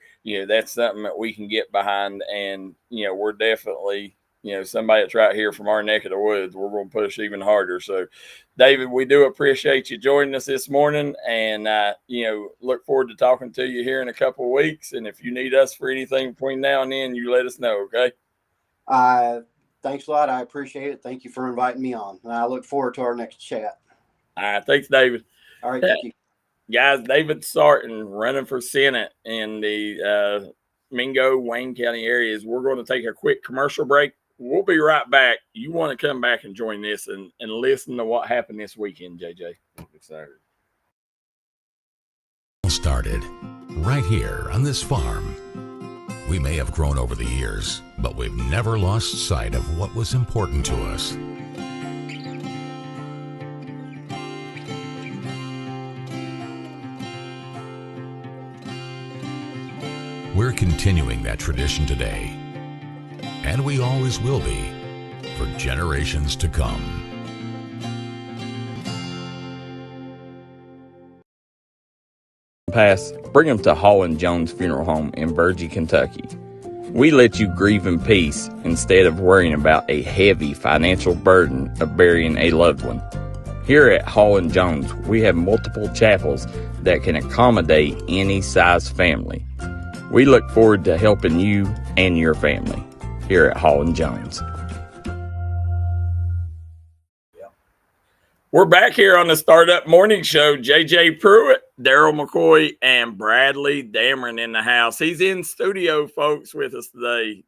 that's something that we can get behind. And, we're definitely, somebody that's right here from our neck of the woods, we're going to push even harder. So, David, we do appreciate you joining us this morning, and, look forward to talking to you here in a couple of weeks. And if you need us for anything between now and then, you let us know. Okay.
Thanks a lot. I appreciate it. Thank you for inviting me on. And I look forward to our next chat.
All right. Thanks, David.
All right. Thank you.
Guys, David Sarton running for Senate in the Mingo, Wayne County areas. We're going to take a quick commercial break. We'll be right back. You want to come back and join this and listen to what happened this weekend, JJ.
I'm excited.
Started right here on this farm. We may have grown over the years, but we've never lost sight of what was important to us. We're continuing that tradition today, and we always will be for generations to come.
Pass, bring them to Hall & Jones Funeral Home in Virgie, Kentucky. We let you grieve in peace instead of worrying about a heavy financial burden of burying a loved one. Here at Hall & Jones, we have multiple chapels that can accommodate any size family. We look forward to helping you and your family here at Hall & Jones. We're back here on the Startup Morning Show. JJ Pruitt, Darryl McCoy, and Bradley Dameron in the house. He's in studio, folks, with us today.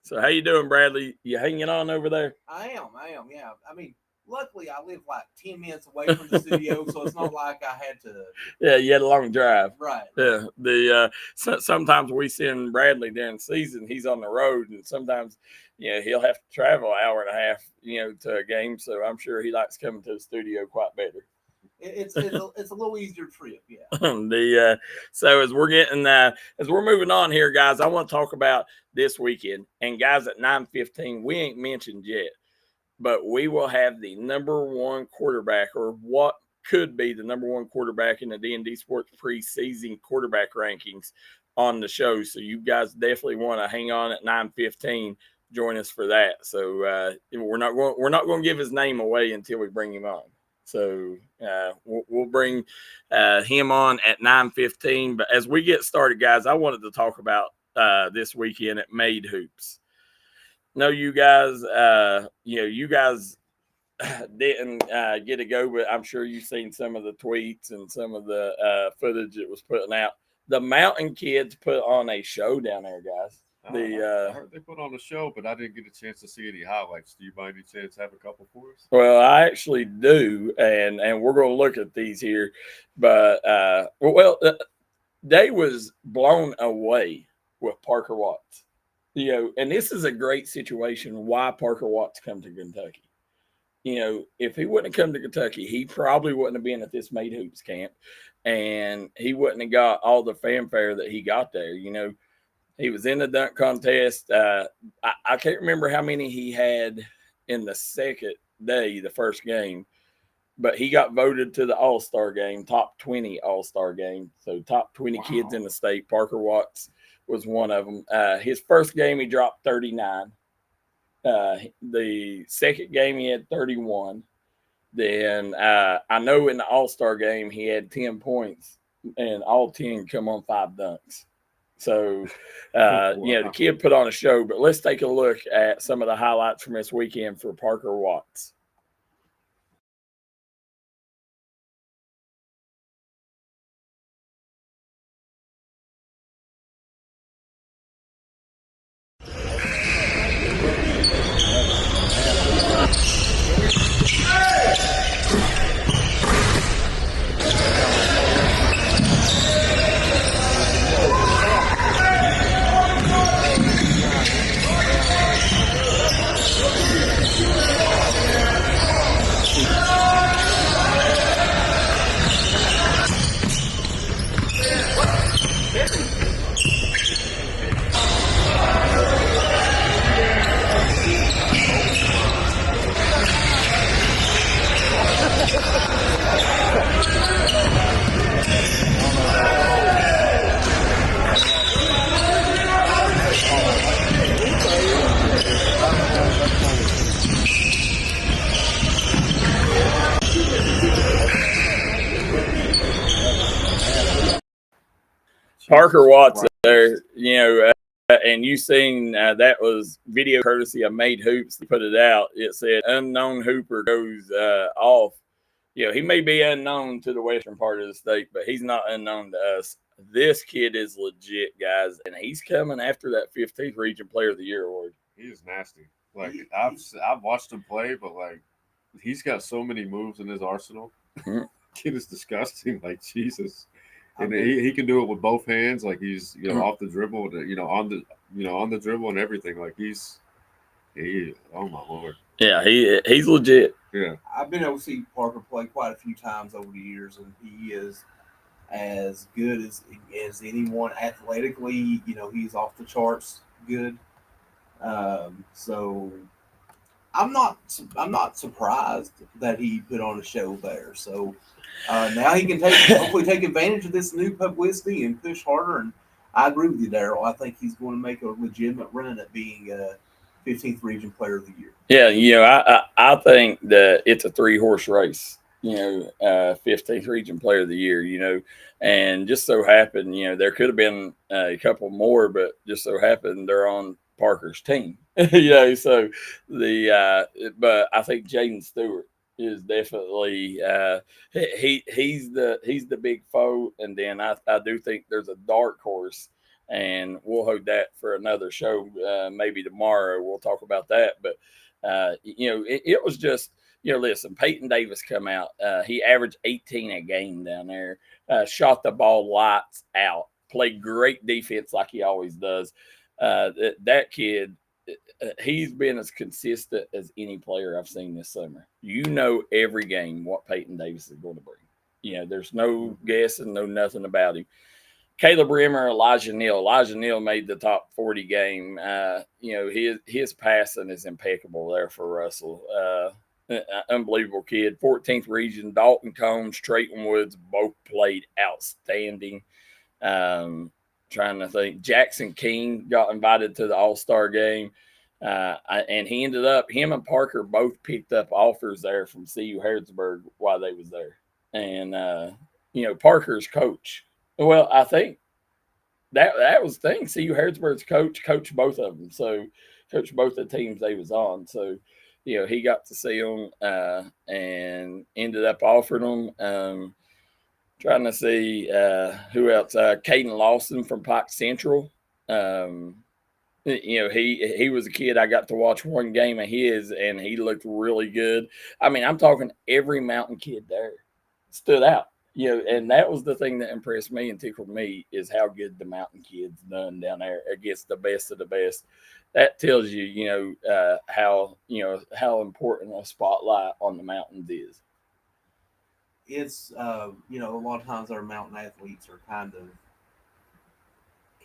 So how you doing, Bradley? You hanging on over there?
I am, yeah. I mean, luckily I live like 10 minutes away from the studio, so it's not like I had to.
Yeah, you had a long drive.
Right.
Yeah. Sometimes we send Bradley during the season. He's on the road, and sometimes he'll have to travel an hour and a half, to a game. So I'm sure he likes coming to the studio quite better.
It's a little easier trip, yeah.
So as we're moving on here, guys, I want to talk about this weekend. And guys, at 9:15, we ain't mentioned yet, but we will have the number one quarterback, or what could be the number one quarterback in the D&D Sports preseason quarterback rankings on the show. So you guys definitely want to hang on at 9:15. Join us for that. So we're not going to give his name away until we bring him on. So we'll bring him on at 9:15. But as we get started, guys, I wanted to talk about this weekend at Made Hoops. No, you guys, you guys didn't get to go, but I'm sure you've seen some of the tweets and some of the footage it was putting out. The Mountain Kids put on a show down there, guys.
I heard they put on a show, but I didn't get a chance to see any highlights. Do you by any chance have a couple for us?
Well, I actually do, and we're going to look at these here. But they was blown away with Parker Watts. And this is a great situation why Parker Watts come to Kentucky. if he wouldn't have come to Kentucky, he probably wouldn't have been at this Made Hoops camp, and he wouldn't have got all the fanfare that he got there. He was in the dunk contest. I can't remember how many he had in the second day, the first game, but he got voted to the All-Star game, top 20 All-Star game. So top 20 kids in the state. Parker Watts was one of them. His first game, he dropped 39. The second game, he had 31. Then I know in the All-Star game, he had 10 points, and all 10 come on 5 dunks. So, the kid put on a show. But let's take a look at some of the highlights from this weekend for Parker Watts. Parker Watts there, and you seen that was video courtesy of Made Hoops. They put it out. It said unknown hooper goes off. He may be unknown to the western part of the state, but he's not unknown to us. This kid is legit, guys, and he's coming after that 15th Region Player of the Year award.
He is nasty. Like I've watched him play, but like he's got so many moves in his arsenal.
Mm-hmm.
Kid is disgusting. Like Jesus. And he can do it with both hands, like he's off the dribble, on the dribble and everything. Like oh my Lord.
Yeah, he's legit.
Yeah,
I've been able to see Parker play quite a few times over the years, and he is as good as anyone athletically. He's off the charts good. So I'm not surprised that he put on a show there. So. Now he can hopefully take advantage of this new publicity and push harder. And I agree with you, Darryl. I think he's going to make a legitimate run at being a 15th Region Player of the Year.
Yeah, I think that it's a 3-horse race. 15th Region Player of the Year. And just so happened, there could have been a couple more, but just so happened they're on Parker's team. So but I think Jaden Stewart is definitely he's the big foe, and then I do think there's a dark horse, and we'll hold that for another show. Maybe tomorrow we'll talk about that. But it was just listen, Peyton Davis come out. He averaged 18 a game down there. Shot the ball lights out. Played great defense like he always does. That kid. He's been as consistent as any player I've seen this summer. Every game what Peyton Davis is going to bring. There's no guessing, no nothing about him. Caleb Rimmer, Elijah Neal. Elijah Neal made the top 40 game. His passing is impeccable there for Russell. Unbelievable kid. 14th Region, Dalton Combs, Trayton Woods both played outstanding. Trying to think. Jackson King got invited to the All-Star game. And he ended up, him and Parker both picked up offers there from CU Harrodsburg while they was there. And, Parker's coach. Well, I think that was the thing. CU Harrodsburg's coached both of them. So, coached both the teams they was on. So, he got to see them and ended up offering them. Trying to see who else. Caden Lawson from Pike Central. He was a kid I got to watch one game of his, and he looked really good. I mean, I'm talking every mountain kid there stood out. and that was the thing that impressed me and tickled me is how good the Mountain kids done down there against the best of the best. That tells you, how important a spotlight on the mountains is.
It's a lot of times our mountain athletes are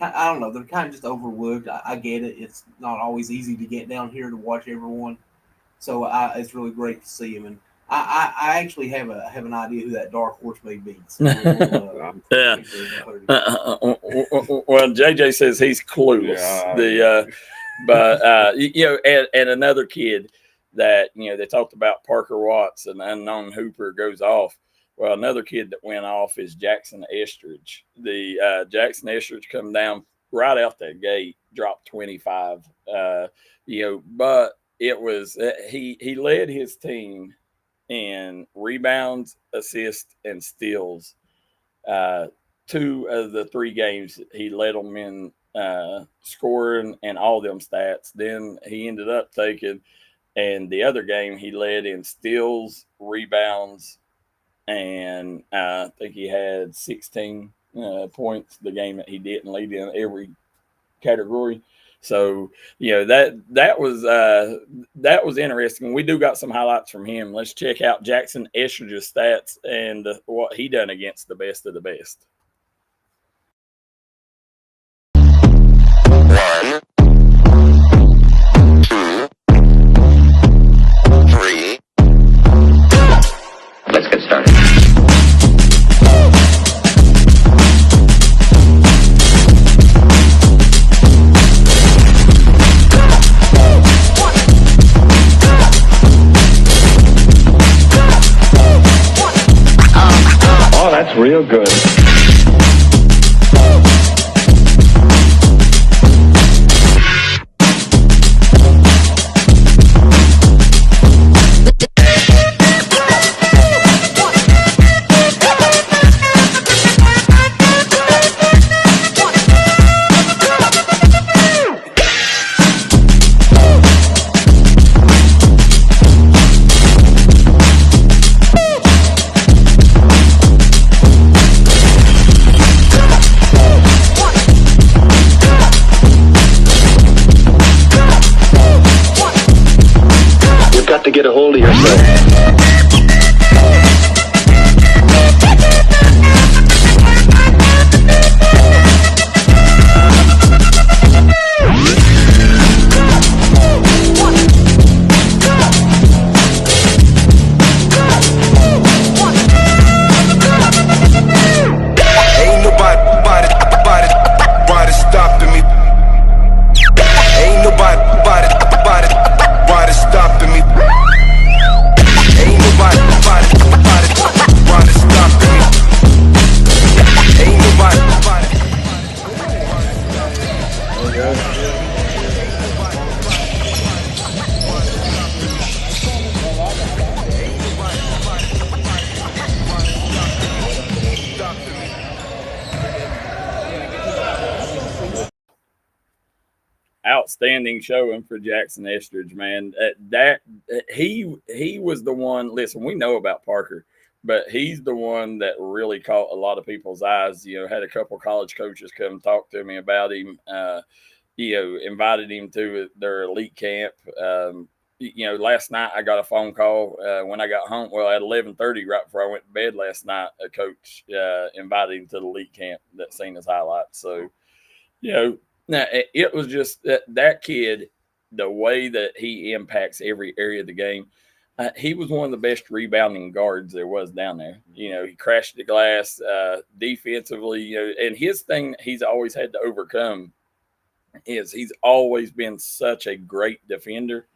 I don't know, they're kind of just overlooked. I get it. It's not always easy to get down here to watch everyone, so it's really great to see him. And I actually have an idea who that dark horse may be. So
yeah. Well, JJ says he's clueless. And another kid that they talked about, Parker Watts, an unknown hooper, goes off. Well, another kid that went off is Jackson Estridge. The Jackson Estridge come down right out the gate, dropped 25. But it was he led his team in rebounds, assists, and steals. 2 of the 3 games he led them in scoring and all them stats. Then he ended up taking, and the other game he led in steals, rebounds, and I think he had 16 points the game that he didn't lead in every category. So that was interesting. We do got some highlights from him. Let's check out Jackson Estridge's stats and what he done against the best of the best.
1, 2, 3. Let's get started. Oh, that's real good. To get a hold of yourself.
Ain't nobody stopping me. Ain't nobody stopping me. Ain't nobody stopping me. Ain't nobody.
Outstanding showing for Jackson Estridge, man. He was the one. Listen, we know about Parker, but he's the one that really caught a lot of people's eyes. Had a couple of college coaches come talk to me about him. Invited him to their elite camp. Last night I got a phone call when I got home. Well, at 11:30, right before I went to bed last night, a coach invited him to the elite camp that seen his highlights. So, now, it was just that kid, the way that he impacts every area of the game. He was one of the best rebounding guards there was down there. He crashed the glass defensively, and his thing he's always had to overcome is he's always been such a great defender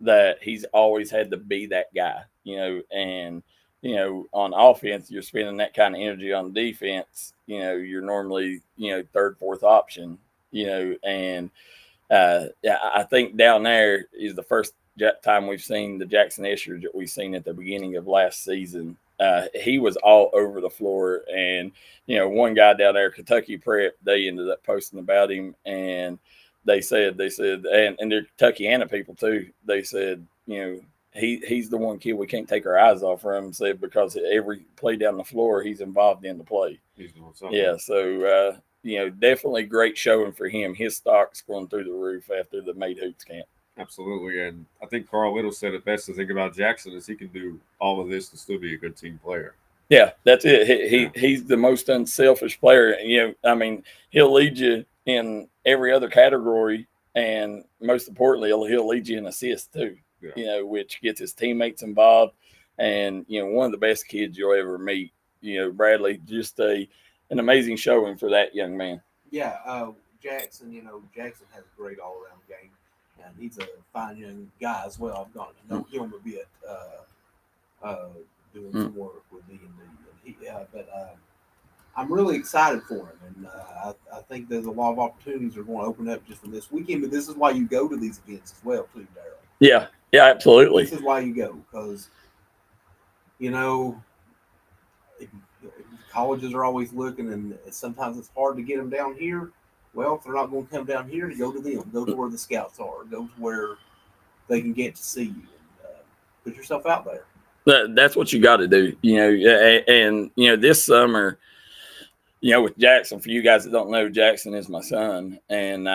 that he's always had to be that guy, and on offense, you're spending that kind of energy. On defense, you're normally, third, fourth option. And I think down there is the first time we've seen the Jackson Estridge that we've seen at the beginning of last season. He was all over the floor, and one guy down there, Kentucky Pruitt, they ended up posting about him, and they said, and they're Kentuckiana people too. They said, he's the one kid we can't take our eyes off from, said, because every play down the floor he's involved in the play.
He's doing something.
Yeah, so definitely great showing for him. His stock's going through the roof after the Made Hoots camp.
Absolutely, and I think Carl Little said it best. The thing about Jackson is he can do all of this and still be a good team player.
Yeah, that's it. He's the most unselfish player. He'll lead you in every other category, and most importantly, he'll lead you in assists too. Yeah. Which gets his teammates involved, and one of the best kids you'll ever meet. Bradley, just an amazing showing for that young man.
Yeah, Jackson. Jackson has a great all-around game, and he's a fine young guy as well. I've gotten to know him a bit, doing some work with D&D. But I'm really excited for him, and I think there's a lot of opportunities that are going to open up just from this weekend. But this is why you go to these events as well, too, Darryl.
Yeah, absolutely.
This is why you go, because colleges are always looking, and sometimes it's hard to get them down here. Well, if they're not going to come down here, go to them. Go to where the scouts are. Go to where they can get to see you. And, put yourself out there.
That's what you got to do. And this summer, with Jackson, for you guys that don't know, Jackson is my son. And,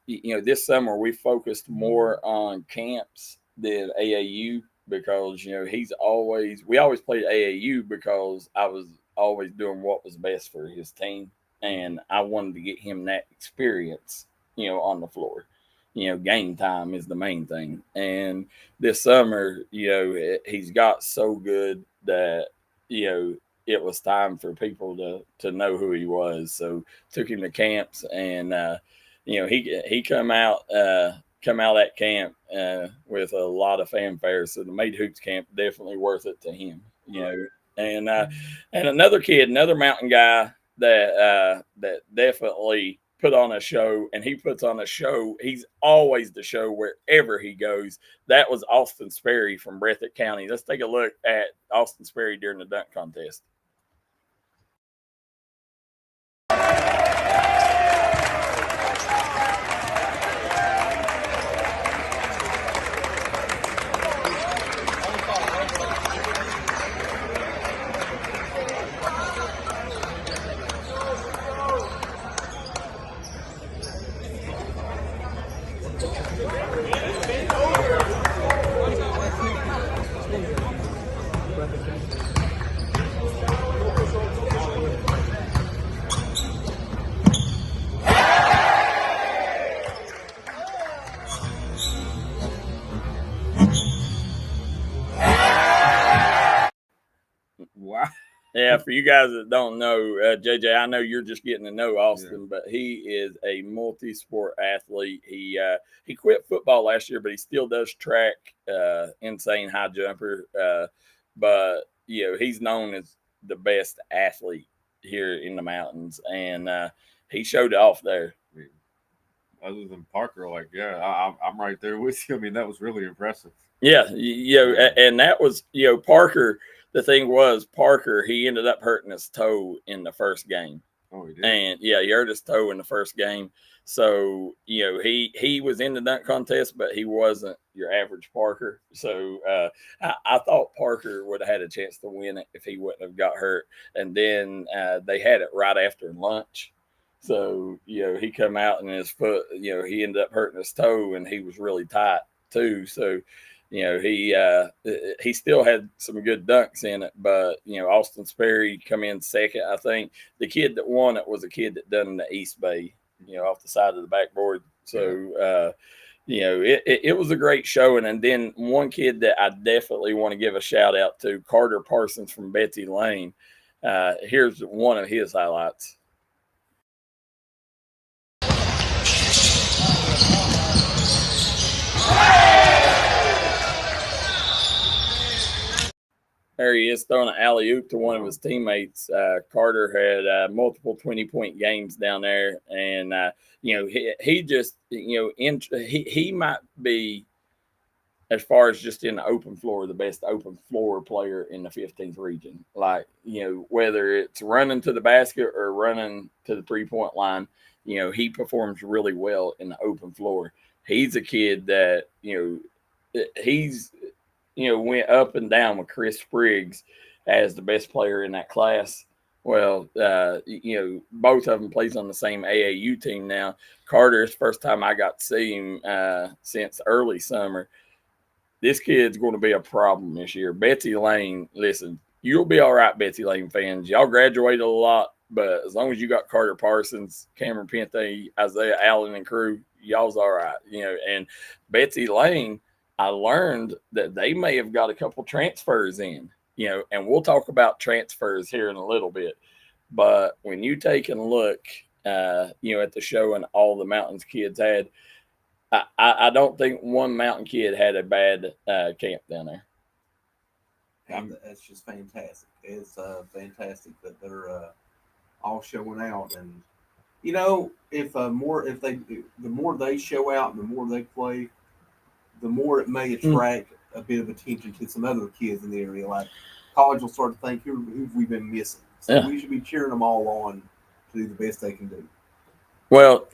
this summer we focused more on camps than AAU because, we always played AAU because I was always doing what was best for his team. And I wanted to get him that experience, on the floor. Game time is the main thing. And this summer, he's got so good that, it was time for people to know who he was. So took him to camps, and he come out that camp with a lot of fanfare. So the Made Hoots camp definitely worth it to him. And another kid, another mountain guy that definitely put on a show, and he puts on a show. He's always the show wherever he goes. That was Austin Sperry from Breathitt County. Let's take a look at Austin Sperry during the dunk contest.
Wow.
Yeah, for you guys that don't know, JJ, I know you're just getting to know Austin, but he is a multi-sport athlete. He quit football last year, but he still does track, insane high jumper. But he's known as the best athlete here in the mountains, and he showed off there.
Other than Parker, I'm right there with you. I mean, that was really impressive.
Yeah, and that was Parker. The thing was, Parker, he ended up hurting his toe in the first game.
Oh, he did?
And, he hurt his toe in the first game. So, he was in the dunk contest, but he wasn't your average Parker. So, I thought Parker would have had a chance to win it if he wouldn't have got hurt. And then they had it right after lunch. So, he come out and his foot, he ended up hurting his toe, and he was really tight too. So, he still had some good dunks in it, but Austin Sperry come in second. I think the kid that won it was a kid that done in the East Bay, off the side of the backboard. So, it was a great showing. And then one kid that I definitely want to give a shout out to, Carter Parsons from Betsy Lane. Here's one of his highlights. There he is throwing an alley-oop to one of his teammates. Carter had multiple 20-point games down there, and he just he might be, as far as just in the open floor, the best open floor player in the 15th region. Like whether it's running to the basket or running to the 3-point line, he performs really well in the open floor. He's a kid that he's
went up and down with Chris Spriggs as the best player in that class. Well, both of them plays on the same AAU team now. Carter's first time I got to see him since early summer. This kid's going to be a problem this year. Betsy Lane, listen, you'll be all right, Betsy Lane fans. Y'all graduated a lot, but as long as you got Carter Parsons, Cameron Pente, Isaiah Allen, and crew, y'all's all right. And Betsy Lane, I learned that they may have got a couple transfers in, and we'll talk about transfers here in a little bit. But when you take and look, at the show and all the Mountains kids had, I don't think one Mountain kid had a bad camp down there.
That's just fantastic. It's fantastic that they're all showing out, and if the more they show out and the more they play, the more it may attract a bit of attention to some other kids in the area. Like college will start to think, who've we been missing? So we should be cheering them all on to do the best they can do.
Well,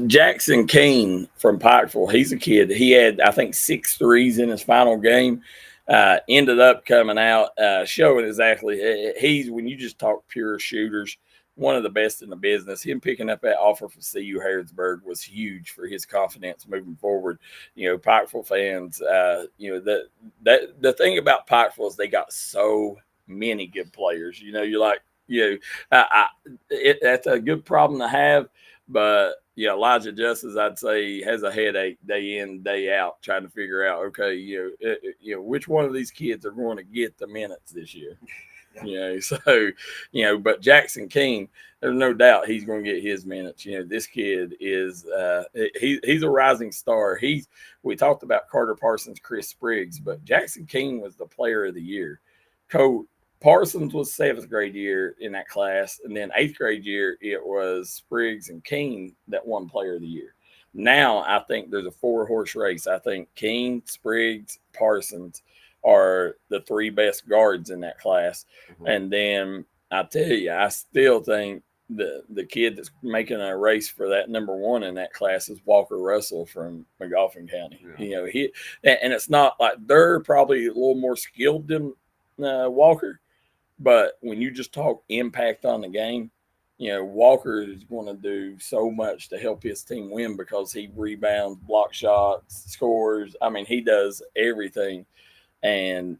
Jackson Keene from Pikeville, he's a kid. He had, I think, 6 threes in his final game. Ended up coming out, showing exactly he's, when you just talk pure shooters, one of the best in the business. Him picking up that offer from CU Harrodsburg was huge for his confidence moving forward. Pikeville fans, the thing about Pikeville is they got so many good players. You're like, that's a good problem to have, but Elijah Justice, I'd say, has a headache day in, day out, trying to figure out, okay, which one of these kids are going to get the minutes this year. But Jackson Keene, there's no doubt he's going to get his minutes. This kid is he's a rising star. We talked about Carter Parsons, Chris Spriggs, but Jackson Keene was the player of the year. Parsons was 7th grade year in that class, and then 8th grade year it was Spriggs and Keene that won player of the year. Now I think there's a 4-horse race. I think Keene, Spriggs, Parsons are the 3 best guards in that class. Mm-hmm. And then I tell you, I still think the kid that's making a race for that number 1 in that class is Walker Russell from McGoffin County. Yeah. And it's not like they're probably a little more skilled than Walker. But when you just talk impact on the game, Walker is going to do so much to help his team win because he rebounds, block shots, scores. I mean, he does everything. And,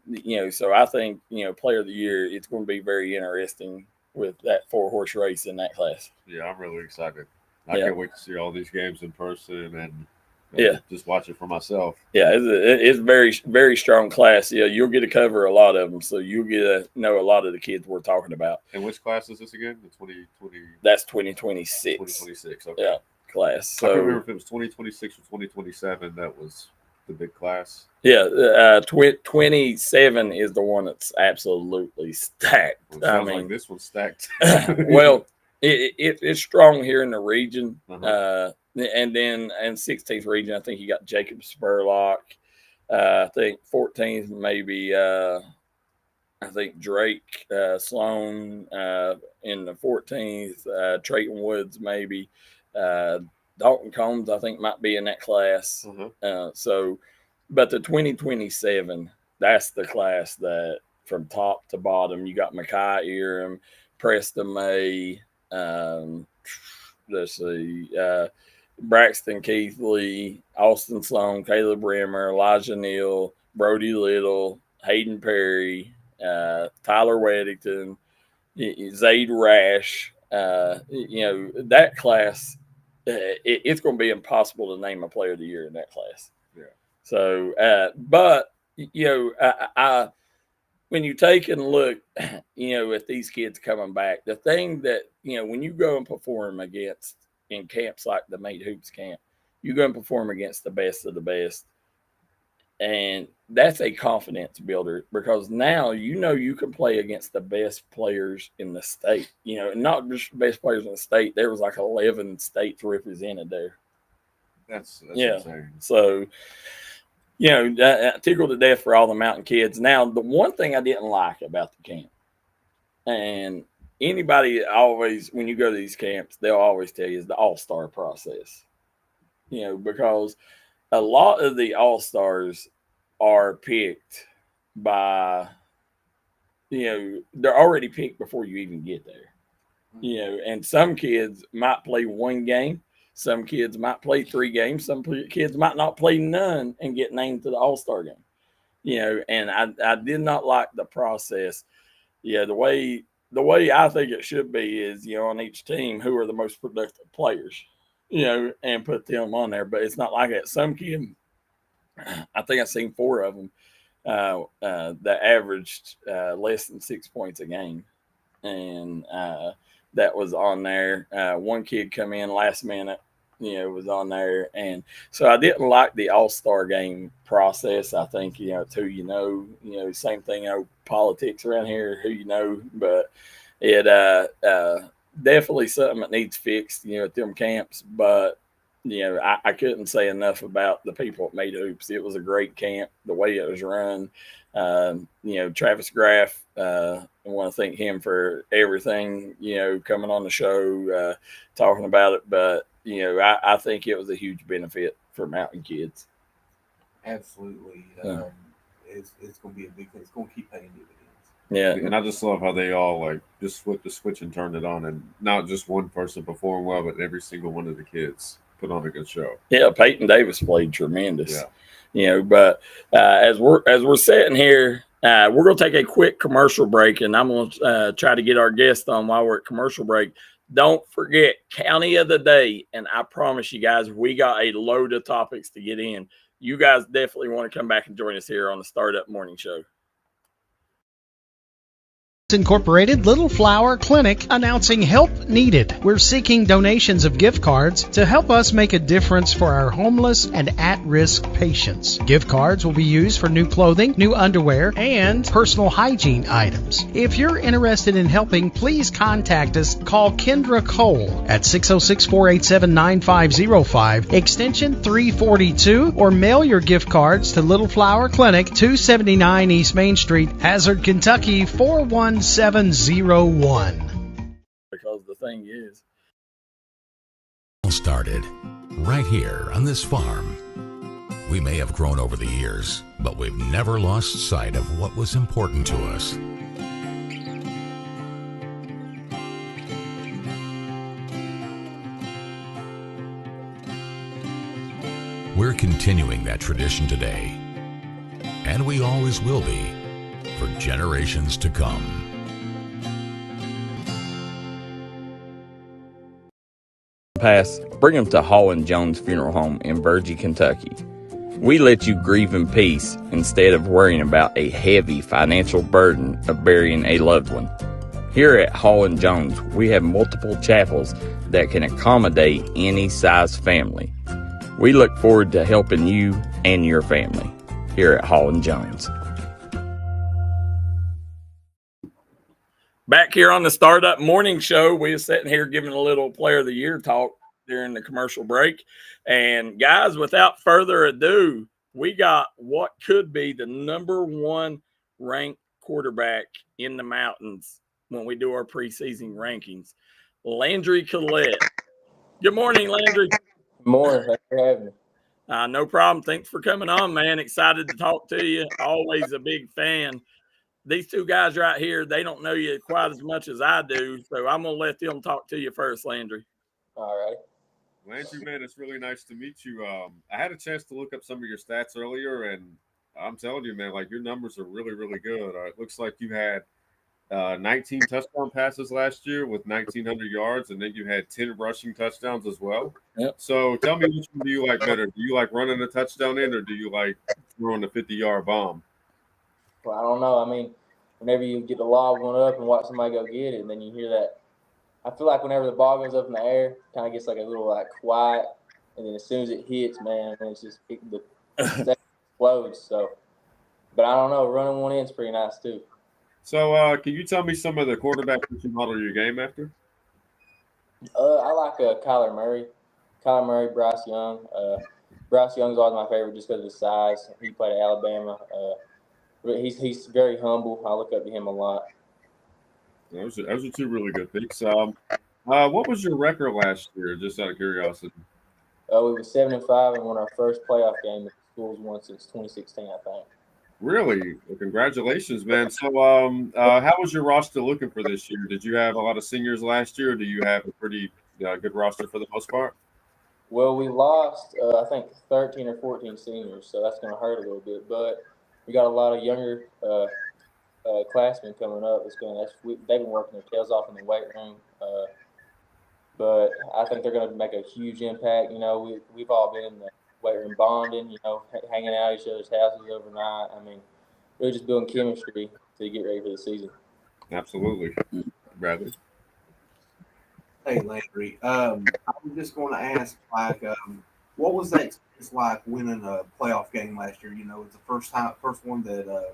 so I think, player of the year, it's going to be very interesting with that 4-horse race in that class.
Yeah, I'm really excited. I can't wait to see all these games in person and just watch it for myself. Yeah,
it's very, very strong class. Yeah, you'll get to cover a lot of them, so you'll get to know a lot of the kids we're talking about.
And which class is this again? The 2020?
That's 2026.
2026, okay.
Yeah, class. So,
I can't remember if it was 2026 or 2027 that was the big class.
Yeah, 27 is the one that's absolutely stacked.
Well, like this one's stacked.
Well, it's strong here in the region. Uh-huh. And then in 16th region, I think you got Jacob Spurlock. I think 14th, maybe, I think Drake Sloan in the 14th, Trayton Woods, maybe. Dalton Combs, I think, might be in that class. Uh-huh. But the 2027, that's the class that from top to bottom, you got Makai Eram, Preston May, let's see, Braxton Keithley, Austin Sloan, Caleb Rimmer, Elijah Neal, Brody Little, Hayden Perry, Tyler Weddington, Zaid Rash. That class, it's going to be impossible to name a player of the year in that class. Yeah. So, but I when you take and look, at these kids coming back, the thing that when you go and perform against in camps like the Mate Hoops camp, you go and perform against the best of the best. And that's a confidence builder because now you can play against the best players in the state. Not just the best players in the state. There was like 11 states represented there.
That's insane.
So, tickled to death for all the Mountain kids. Now, the one thing I didn't like about the camp, and anybody always, when you go to these camps, they'll always tell you is the all-star process. Because a lot of the all-stars are picked by, they're already picked before you even get there. And some kids might play one game. Some kids might play 3 games. Some kids might not play none and get named to the All-Star game. And I did not like the process. The way I think it should be is, on each team, who are the most productive players, and put them on there. But it's not like that. Some kid, I think I've seen 4 of them that averaged less than 6 points a game. And that was on there. One kid come in last minute, was on there. And so I didn't like the All-Star game process. I think, it's who same thing, politics around here, who but it definitely something that needs fixed, at them camps. But, I couldn't say enough about the people that made hoops. It was a great camp, the way it was run. Travis Graff, I want to thank him for everything, coming on the show, talking about it. But, I think it was a huge benefit for mountain kids.
Absolutely. It's going to be a big thing. It's going to keep paying dividends.
Yeah.
And I just love how they all just flipped the switch and turned it on, and not just one person performed well, but every single one of the kids put on a good show.
Yeah, Peyton Davis played tremendous. Yeah. But as we're sitting here, we're going to take a quick commercial break, and I'm going to try to get our guest on while we're at commercial break. Don't forget County of the Day, and I promise you guys, we got a load of topics to get in. You guys definitely want to come back and join us here on the Startup Morning Show.
Incorporated Little Flower Clinic announcing help needed. We're seeking donations of gift cards to help us make a difference for our homeless and at-risk patients. Gift cards will be used for new clothing, new underwear, and personal hygiene items. If you're interested in helping, please contact us. Call Kendra Cole at 606-487-9505, extension 342, or mail your gift cards to Little Flower Clinic, 279 East Main Street, Hazard, Kentucky, 41701.
Because the thing is,
started right here on this farm. We may have grown over the years, but we've never lost sight of what was important to us. We're continuing that tradition today, and we always will be for generations to come.
Pass, bring them to Hall & Jones Funeral Home in Virgie, Kentucky. We let you grieve in peace instead of worrying about a heavy financial burden of burying a loved one. Here at Hall & Jones, we have multiple chapels that can accommodate any size family. We look forward to helping you and your family here at Hall & Jones. Back here on the Startup Morning Show, we are sitting here giving a little Player of the Year talk during the commercial break. And guys, without further ado, we got what could be the #1 ranked quarterback in the mountains when we do our preseason rankings, Landry Collette. Good morning, Landry.
Good morning. Thanks for having me.
No problem. Thanks for coming on, man. Excited to talk to you. Always a big fan. These two guys right here, they don't know you quite as much as I do, so I'm going to let them talk to you first, Landry.
All right.
Landry, man, it's really nice to meet you. I had a chance to look up some of your stats earlier, and I'm telling you, man, your numbers are really, really good. It looks like you had 19 touchdown passes last year with 1,900 yards, and then you had 10 rushing touchdowns as well.
Yep.
So tell me, which one do you like better? Do you like running a touchdown in, or do you like throwing a 50-yard bomb?
Well, I don't know. I mean, whenever you get the lob one up and watch somebody go get it, and then you hear that, I feel like whenever the ball goes up in the air, kind of gets a little quiet, and then as soon as it hits, man, it's just the explodes. So, but I don't know. Running one in is pretty nice too.
So, can you tell me some of the quarterbacks that you model your game after?
I like Kyler Murray, Bryce Young. Bryce Young's always my favorite just because of his size. He played at Alabama. He's very humble. I look up to him a lot.
Those are two really good picks. What was your record last year, just out of curiosity?
We were 7-5 and won our first playoff game that the school's won since 2016, I think.
Really? Well, congratulations, man. So, how was your roster looking for this year? Did you have a lot of seniors last year, or do you have a pretty good roster for the most part?
Well, we lost, I think, 13 or 14 seniors, so that's going to hurt a little bit. But we got a lot of younger classmen coming up. They've been working their tails off in the weight room. But I think they're going to make a huge impact. We've all been in the weight room bonding, hanging out at each other's houses overnight. I mean, really just building chemistry to get ready for the season.
Absolutely. Bradley?
Hey, Landry. I was just going to ask, what was that experience like winning a playoff game last year? It's the first one that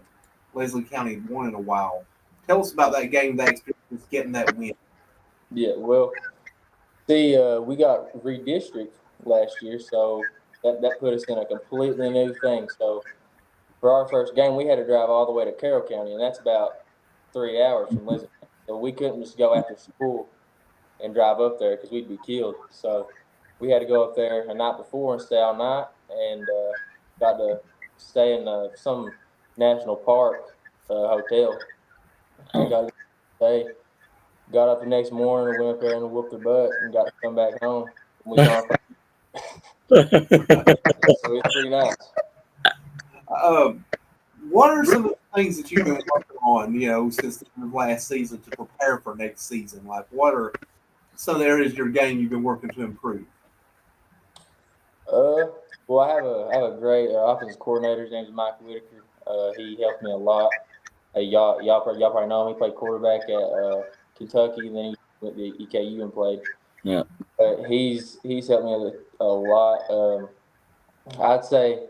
Leslie County had won in a while. Tell us about that game, that experience, getting that win.
Yeah, well, see, we got redistricted last year, so that put us in a completely new thing. So for our first game, we had to drive all the way to Carroll County, and that's about 3 hours from Leslie. So we couldn't just go after school and drive up there because we'd be killed. So we had to go up there a night before and stay all night, and got to stay in some national park hotel. And got to stay. Got up the next morning and went up there and whooped their butt and got to come back home. And we gone. So it's pretty nice.
What are some of the things that you've been working on, since the end of last season to prepare for next season? Like, what are some of the areas of your game you've been working to improve?
Well, I have a great offensive coordinator. His name is Mike Whitaker. He helped me a lot. Y'all probably know him. He played quarterback at Kentucky, and then he went to EKU and played.
Yeah.
He's helped me a lot. I'd say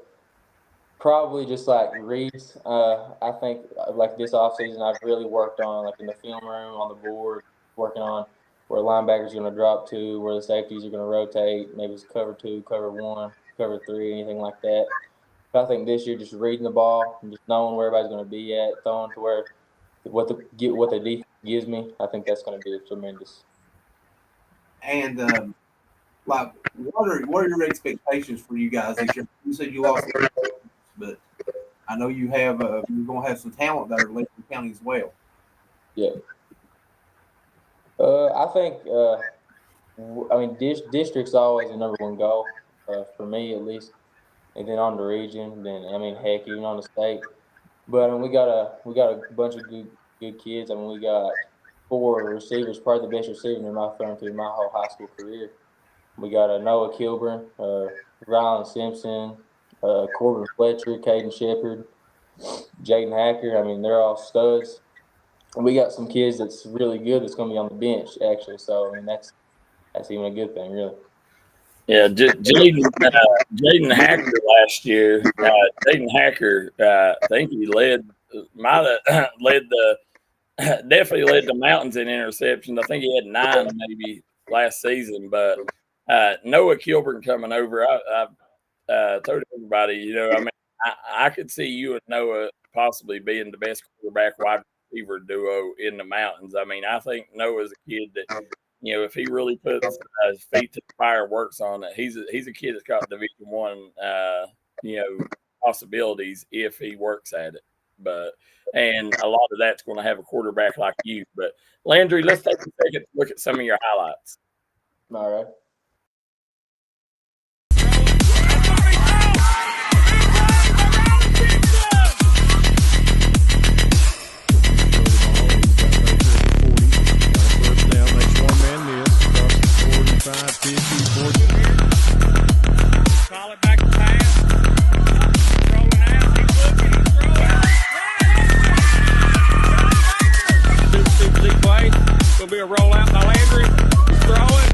probably just like reads. I think like this offseason I've really worked on like in the film room, on the board, working on where linebackers are going to drop to, where the safeties are going to rotate. Maybe it's cover 2, cover 1, cover 3, anything like that. But I think this year just reading the ball and just knowing where everybody's going to be at, throwing to where what the defense gives me. I think that's going to be tremendous.
And what are your expectations for you guys this year? You said you lost, but I know you have you're going to have some talent there in Lakeland County as well.
Yeah. I think district's always the number one goal for me at least, and then on the region. Then heck, even on the state. But we got a bunch of good kids. We got 4 receivers, probably the best receiver in my thrown through my whole high school career. We got Noah Kilburn, Rylan Simpson, Corbin Fletcher, Caden Shepard, Jaden Hacker. They're all studs. And we got some kids that's really good that's going to be on the bench, actually. So, that's even a good thing, really.
Yeah, Jaden Hacker last year. Jaden Hacker, I think he definitely led the Mountains in interceptions. I think he had 9 maybe last season. But Noah Kilburn coming over, I told everybody, I could see you and Noah possibly being the best quarterback wide receiver duo in the Mountains. I think Noah's a kid that, if he really puts his feet to the fire and works on it, he's a kid that's got Division I, possibilities if he works at it. And a lot of that's going to have a quarterback like you. But Landry, let's take a second to look at some of your highlights.
All right.
Call it back to pass. Throwing out. He's looking. He's throwing. Super play. Going to be a rollout by Landry. He's throwing.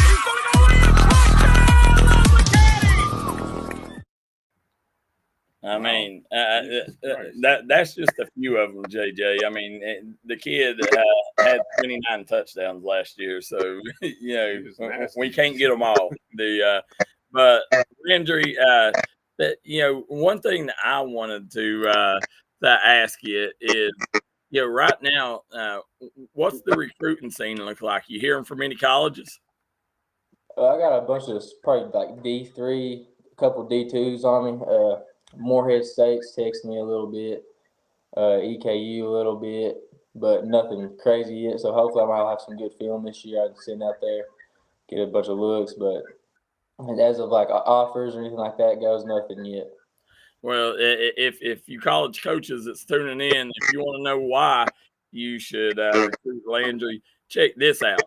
He's going to go in.
Touchdown. That's just a few of them, JJ. The kid had 29 touchdowns last year, so we can't get them all. But Landry, one thing that I wanted to ask you is, right now, what's the recruiting scene look like? You hearing from any colleges?
I got a bunch of probably like D3, a couple D2s on me. Morehead State's texted me a little bit, EKU a little bit, but nothing crazy yet. So hopefully I'll have some good film this year. I'm sitting out there, get a bunch of looks, but as of like offers or anything like that goes, nothing yet.
Well, if you college coaches that's tuning in, if you want to know why you should recruit Landry, check this out.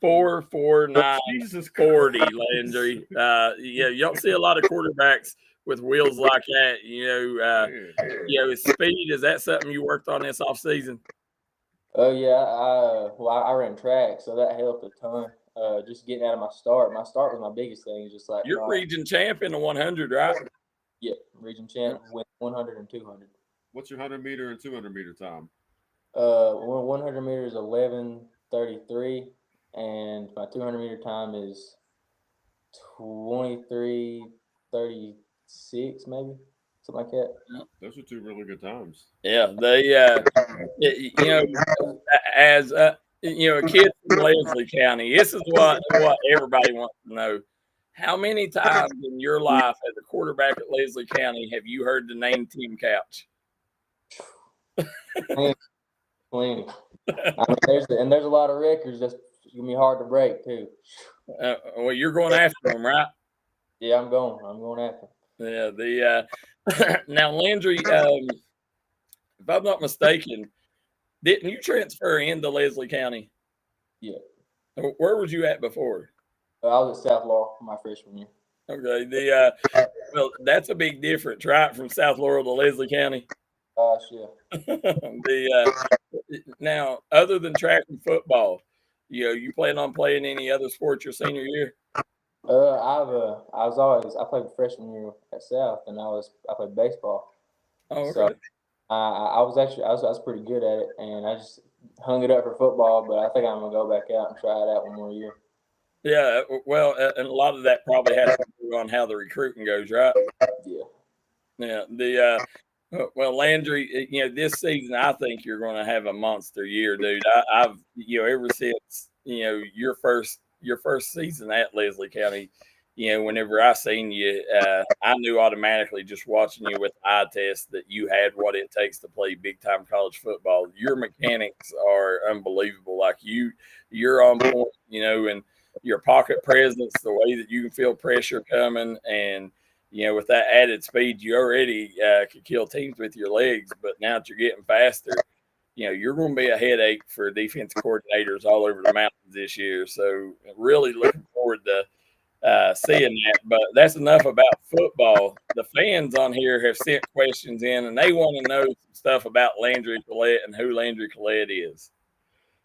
4.49 40 Landry. You don't see a lot of quarterbacks with wheels like that. His speed, is that something you worked on this offseason?
Oh yeah, I ran track, so that helped a ton. Just getting out of my start. My start was my biggest thing. Just like
you're region champ in the 100, right?
Yeah, region champ with 100 and 200.
What's your 100 meter and 200 meter time?
100 meters 11:33, and my 200 meter time is 23:36, maybe something like that.
Those are two really good times.
Yeah, they as a kid from Leslie County, this is what everybody wants to know. How many times in your life as a quarterback at Leslie County have you heard the name Tim Couch?
Plenty. There's a lot of records that's gonna be hard to break too.
Well, you're going after them, right?
Yeah, I'm going after them.
Yeah. Now Landry, if I'm not mistaken, didn't you transfer into Leslie County?
Yeah.
Where was you at before?
I was at South Laurel my freshman year.
Okay. Well, that's a big difference, right? From South Laurel to Leslie County.
Yeah.
Now, other than track and football, you plan on playing any other sports your senior year?
I played freshman year at South, and I played baseball.
Oh, okay.
So I was pretty good at it, and I just hung it up for football. But I think I'm gonna go back out and try it out one more year.
Yeah, well, and a lot of that probably has to do on how the recruiting goes, right?
Yeah.
Yeah. Well, Landry, this season I think you're going to have a monster year, dude. I've ever since your first season at Leslie County, whenever I seen you, I knew automatically just watching you with the eye test that you had what it takes to play big time college football. Your mechanics are unbelievable. Like you're on point, and your pocket presence, the way that you can feel pressure coming, and with that added speed, you already could kill teams with your legs. But now that you're getting faster, you're going to be a headache for defense coordinators all over the mountains this year. So really looking forward to seeing that. But that's enough about football. The fans on here have sent questions in, and they want to know some stuff about Landry Collette and who Landry Collette is.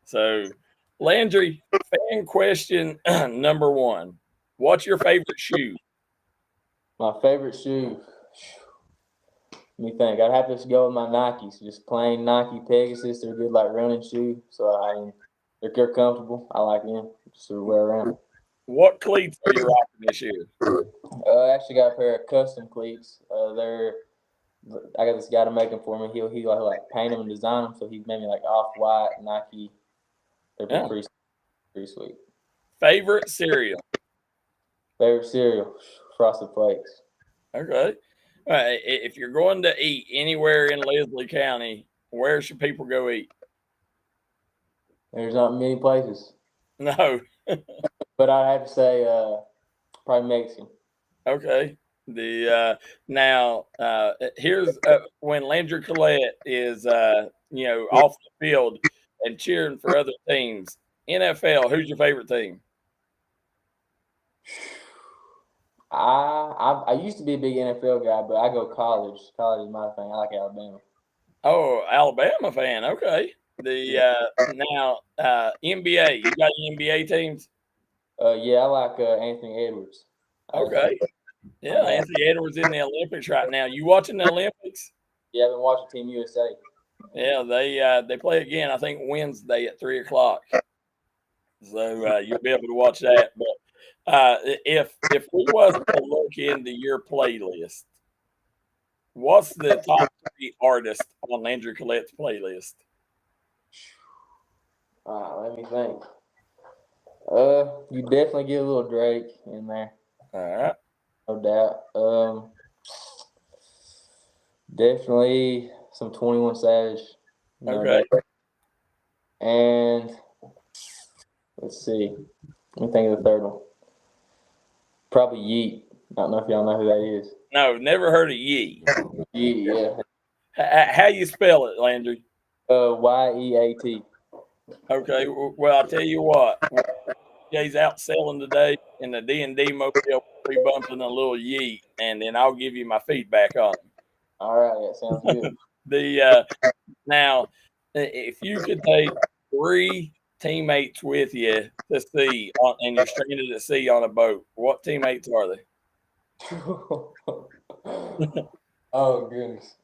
So, Landry, fan question number one. What's your favorite shoe?
My favorite shoe. Let me think. I'd have to go with my Nikes. Just plain Nike Pegasus. They're good, like running shoe. So they're comfortable. I like them. Just to wear around.
What cleats are you rocking this year?
I actually got a pair of custom cleats. I got this guy to make them for me. He like paint them and design them. So he made me like off-white Nike. They're pretty sweet.
Favorite cereal?
Frosted Flakes.
Okay. All right. If you're going to eat anywhere in Leslie County, where should people go eat?
There's not many places.
No.
But I'd have to say probably Mexican.
Okay. Here's when Landry Collette is off the field and cheering for other teams. NFL, who's your favorite team?
I used to be a big NFL guy, but I go college. College is my thing. I like Alabama.
Oh, Alabama fan. Okay. Now NBA. You got any NBA teams?
Yeah, I like Anthony Edwards.
Okay. Yeah, Anthony Edwards in the Olympics right now. You watching the Olympics?
Yeah, I've been watching Team USA.
Yeah, they play again. I think Wednesday at 3:00. So you'll be able to watch that. But if we wasn't to look into your playlist, what's the top 3 artists on Landry Collette's playlist?
Let me think. You definitely get a little Drake in there,
All right.
no doubt. Definitely some 21 Savage, no
Okay.
doubt. And let's see, let me think of the third one. Probably Yeet. I don't know if y'all know who that is.
No, never heard of Yee.
Yeet, yeah.
How you spell it, Landry?
YEAT.
Okay. Well, I'll tell you what. Jay's out selling today in the D&D mobile. We bumping a little Yeet, and then I'll give you my feedback on it.
All right, that sounds good.
Now, if you could take 3 teammates with you to sea, and you're stranded at sea on a boat, what teammates are they?
Oh goodness.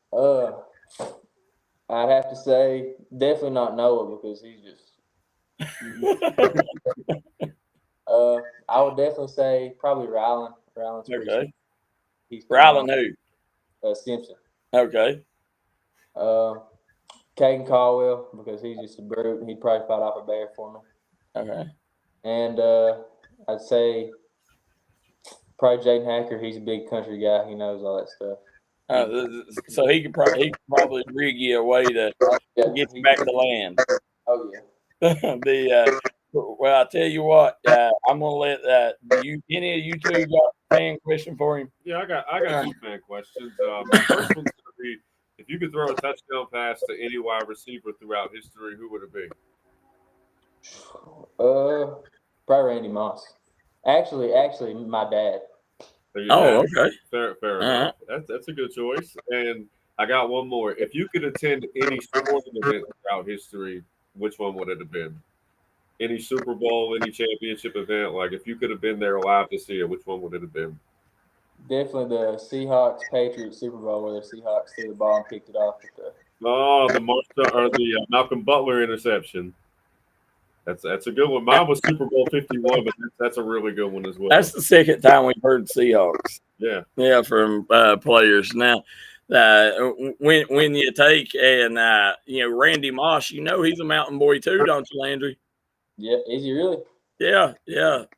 I'd have to say definitely not Noah because he's just. I would definitely say probably Rylan. Rylan's pretty
Okay.
He's
Rylan who?
Simpson.
Okay.
Caden Caldwell because he's just a brute. He'd probably fight off a bear for me.
Okay.
And I'd say probably Jaden Hacker. He's a big country guy. He knows all that stuff.
So he could probably rig you a way to get you back to land.
Oh yeah.
Well, I tell you what, I'm gonna let any of you two got a fan question for him?
Yeah, I got some fan questions. My first one's gonna be: if you could throw a touchdown pass to any wide receiver throughout history, who would it be?
Probably Randy Moss. Actually, my dad.
Okay.
Fair enough. That's a good choice. And I got one more. If you could attend any sporting event throughout history, which one would it have been? Any Super Bowl, any championship event? Like, if you could have been there live to see it, which one would it have been?
Definitely the Seahawks Patriots Super Bowl where the Seahawks threw the ball and picked it off at the.
The Malcolm Butler interception. That's a good one. Mine was Super Bowl 51, but that's a really good one as well.
That's the second time we've heard Seahawks.
Yeah,
from players. Now, when you take Randy Moss, he's a mountain boy too, don't you, Landry?
Yeah, is he really?
Yeah.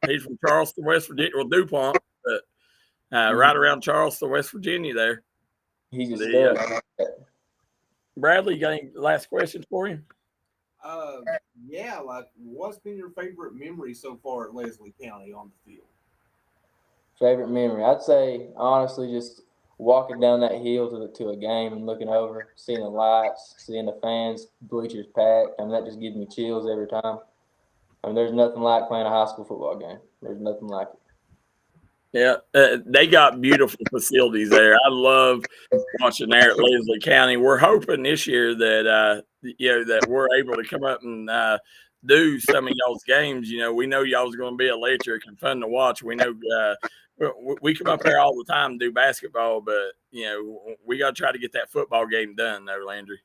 He's from Charleston, West Virginia. Well, DuPont, but right around Charleston, West Virginia there.
He's a stud.
Bradley, you got any last questions for him?
Yeah, like what's been your favorite memory so far at Leslie County on the field?
Favorite memory? I'd say honestly just walking down that hill to a game and looking over, seeing the lights, seeing the fans, bleachers packed. I mean, that just gives me chills every time. I mean, there's nothing like playing a high school football game. There's nothing like it.
Yeah, they got beautiful facilities there. I love watching there at Leslie County. We're hoping this year that that we're able to come up and do some of y'all's games. We know y'all's going to be electric and fun to watch. We know we come up there all the time and do basketball, but we got to try to get that football game done, though, Landry.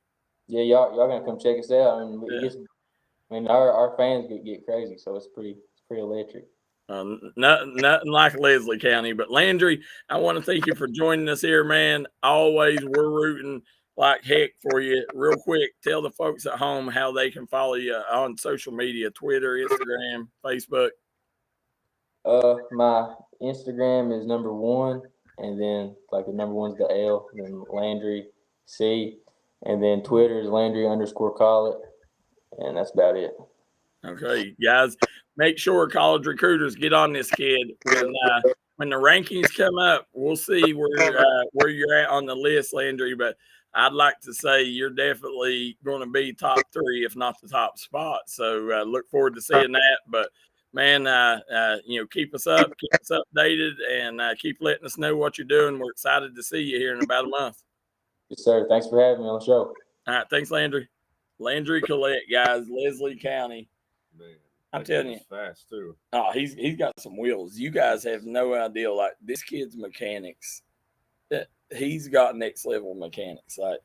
Yeah, y'all gonna come check us out. I mean, our fans get crazy, so it's pretty electric.
Nothing like Leslie County, but Landry, I want to thank you for joining us here, man. Always, we're rooting like heck for you. Real quick, tell the folks at home how they can follow you on social media: Twitter, Instagram, Facebook.
My Instagram is #1, and then like the #1's the L, and then Landry C, and then Twitter is Landry_Collett, and that's about it.
Okay, guys, make sure college recruiters get on this kid. When the rankings come up, we'll see where you're at on the list, Landry. But I'd like to say you're definitely going to be top 3, if not the top spot. So look forward to seeing that. But man, keep us updated, and keep letting us know what you're doing. We're excited to see you here in about a month.
Yes, sir. Thanks for having me on the show.
All right, thanks, Landry. Landry Collette, guys, Leslie County.
Man,
I'm telling you,
fast too.
Oh, he's got some wheels. You guys have no idea. Like this kid's mechanics, he's got next level mechanics. Like,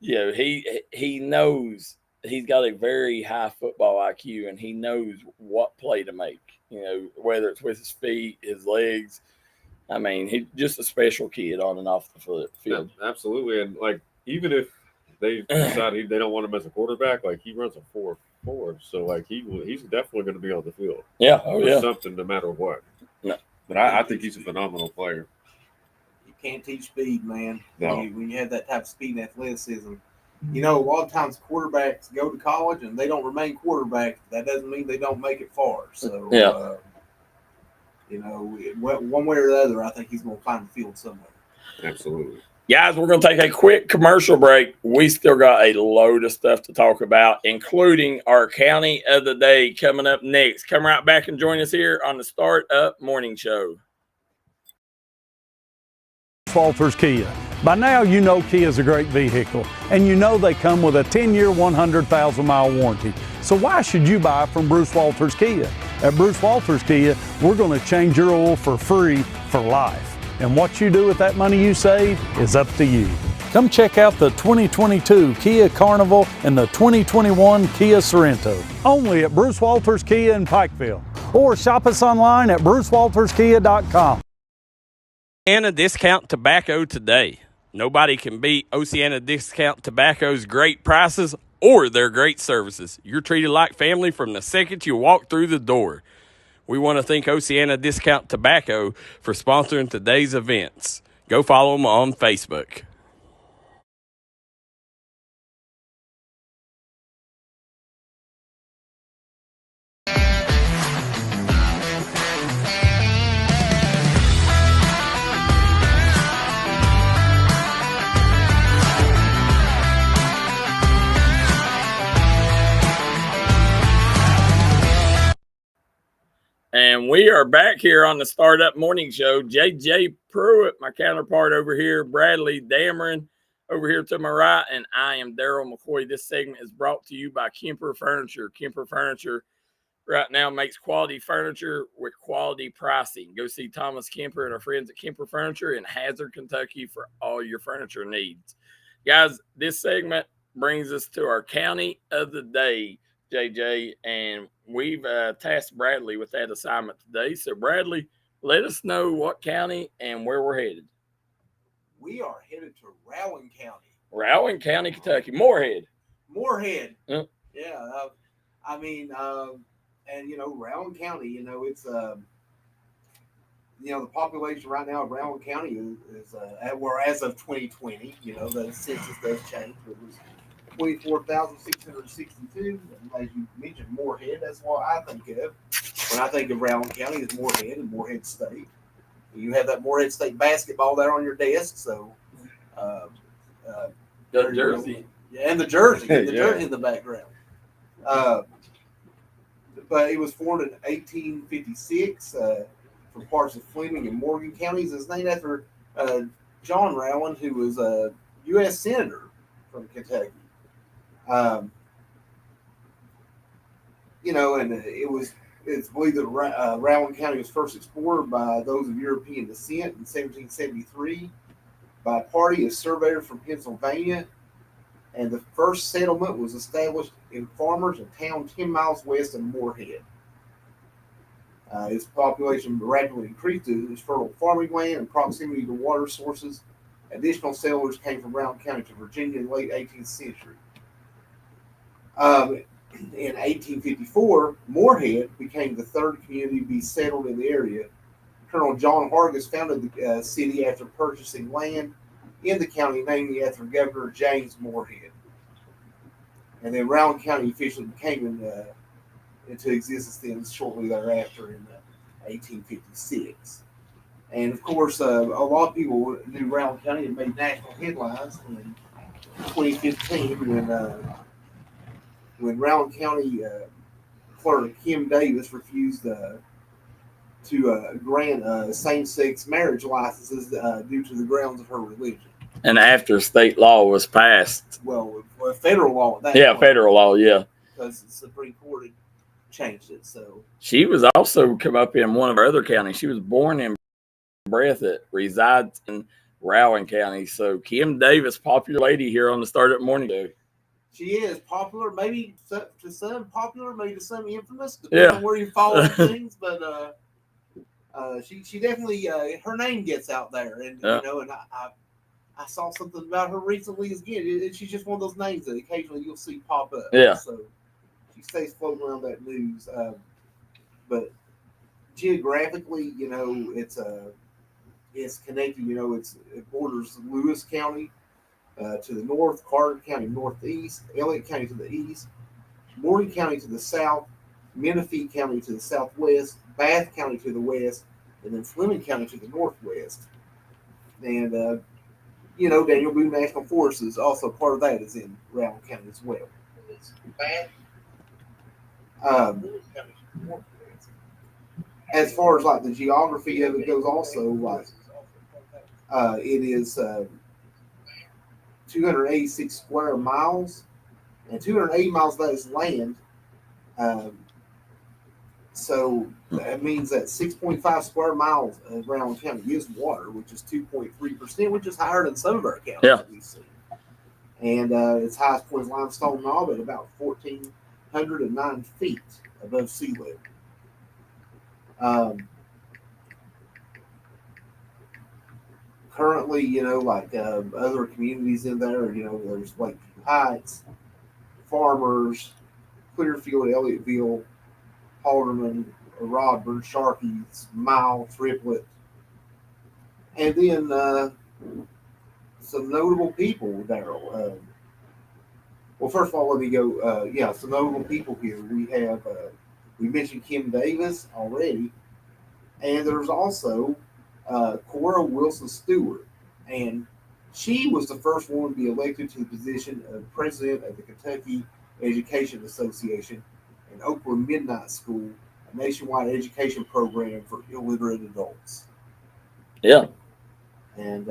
he knows he's got a very high football IQ, and he knows what play to make. Whether it's with his feet, his legs. I mean, he's just a special kid on and off the field.
Yeah, absolutely, and like even if they decided they don't want him as a quarterback, like he runs a 4.4, so like he's definitely going to be on the field.
Yeah, oh
for
yeah,
something no matter what.
No.
But I think he's a phenomenal player.
You can't teach speed, man.
No.
When you have that type of speed and athleticism. You know, a lot of times quarterbacks go to college and they don't remain quarterbacks. That doesn't mean they don't make it far. So, you know, one way or the other, I think he's going to find the field somewhere.
Absolutely.
Guys, we're going to take a quick commercial break. We still got a load of stuff to talk about, including our county of the day coming up next. Come right back and join us here on the Start Up Morning Show.
Walters Kia. By now, you know Kia is a great vehicle, and you know they come with a 10-year, 100,000-mile warranty. So why should you buy from Bruce Walters Kia? At Bruce Walters Kia, we're going to change your oil for free for life. And what you do with that money you save is up to you. Come check out the 2022 Kia Carnival and the 2021 Kia Sorento. Only at Bruce Walters Kia in Pikeville. Or shop us online at brucewalterskia.com.
Oceana Discount Tobacco today. Nobody can beat Oceana Discount Tobacco's great prices or their great services. You're treated like family from the second you walk through the door. We want to thank Oceana Discount Tobacco for sponsoring today's events. Go follow them on Facebook. And we are back here on the Startup Morning Show. JJ Pruitt, my counterpart over here, Bradley Dameron over here to my right, and I am Darryl McCoy. This segment is brought to you by Kemper Furniture. Kemper Furniture right now makes quality furniture with quality pricing. Go see Thomas Kemper and our friends at Kemper Furniture in Hazard, Kentucky for all your furniture needs. Guys, this segment brings us to our county of the day, JJ, and we've tasked Bradley with that assignment today. So, Bradley, let us know what county and where we're headed.
We are headed to Rowan County.
Rowan County, Kentucky. Moorhead.
Yeah. I mean, and, you know, Rowan County, you know, it's, you know, the population right now of Rowan County is well, as of 2020, you know, the census does change. It was 24,662. As you mentioned, Moorhead, that's what I think of. When I think of Rowan County, it's Moorhead and Moorhead State. You have that Moorhead State basketball there on your desk, so
the jersey.
Yeah, and the jersey, jersey in the background. But it was formed in 1856 from parts of Fleming and Morgan counties. It's named after John Rowan, who was a U.S. Senator from Kentucky. You know, and it's believed that Rowan County was first explored by those of European descent in 1773 by a party of surveyors from Pennsylvania, and the first settlement was established in farmers in a town 10 miles west of Moorhead. Its population rapidly increased due to its fertile farming land and proximity to water sources. Additional settlers came from Rowan County to Virginia in the late 18th century. In 1854, Moorhead became the third community to be settled in the area. Colonel John Hargis founded the city after purchasing land in the county, namely after Governor James Moorhead. And then Rowan County officially came into existence then shortly thereafter in 1856. And of course, a lot of people knew Rowan County and made national headlines in 2015 when Rowan County Clerk Kim Davis refused to grant same-sex marriage licenses due to the grounds of her religion.
And after state law was passed.
Well, federal law at that point.
Federal law, yeah.
Because the Supreme Court had changed it. So
she was also come up in one of our other counties. She was born in Breathitt, resides in Rowan County. So Kim Davis, popular lady here on the Startup Morning Show.
She is popular, maybe to some popular, maybe to some infamous, depending on where you follow things. But she definitely her name gets out there, and you know, and I saw something about her recently. Again, she's just one of those names that occasionally you'll see pop up.
Yeah.
So she stays floating around that news. But geographically, it's connected. It borders Lewis County to the north, Carter County northeast, Elliott County to the east, Morgan County to the south, Menifee County to the southwest, Bath County to the west, and then Fleming County to the northwest. And Daniel Boone National Forest is also part of that. Is in Rowan County as well. As far as like the geography of it goes, also like it is 286 square miles, and 280 miles of that is land. So that means that 6.5 square miles of Rowan County is water, which is 2.3%, which is higher than some of our counties that we see. And its highest point is Limestone Knob at about 1,409 feet above sea level. Currently, other communities in there, there's Lakeview Heights, Farmers, Clearfield, Elliotttville, Halderman, Rodburn, Sharkeys, Mile, Triplet, and then some notable people, Darryl. Well, first of all, let me go. Some notable people here. We have, we mentioned Kim Davis already, and there's also Cora Wilson Stewart, and she was the first woman to be elected to the position of president of the Kentucky Education Association and Oakland Midnight School, a nationwide education program for illiterate adults.
Yeah.
And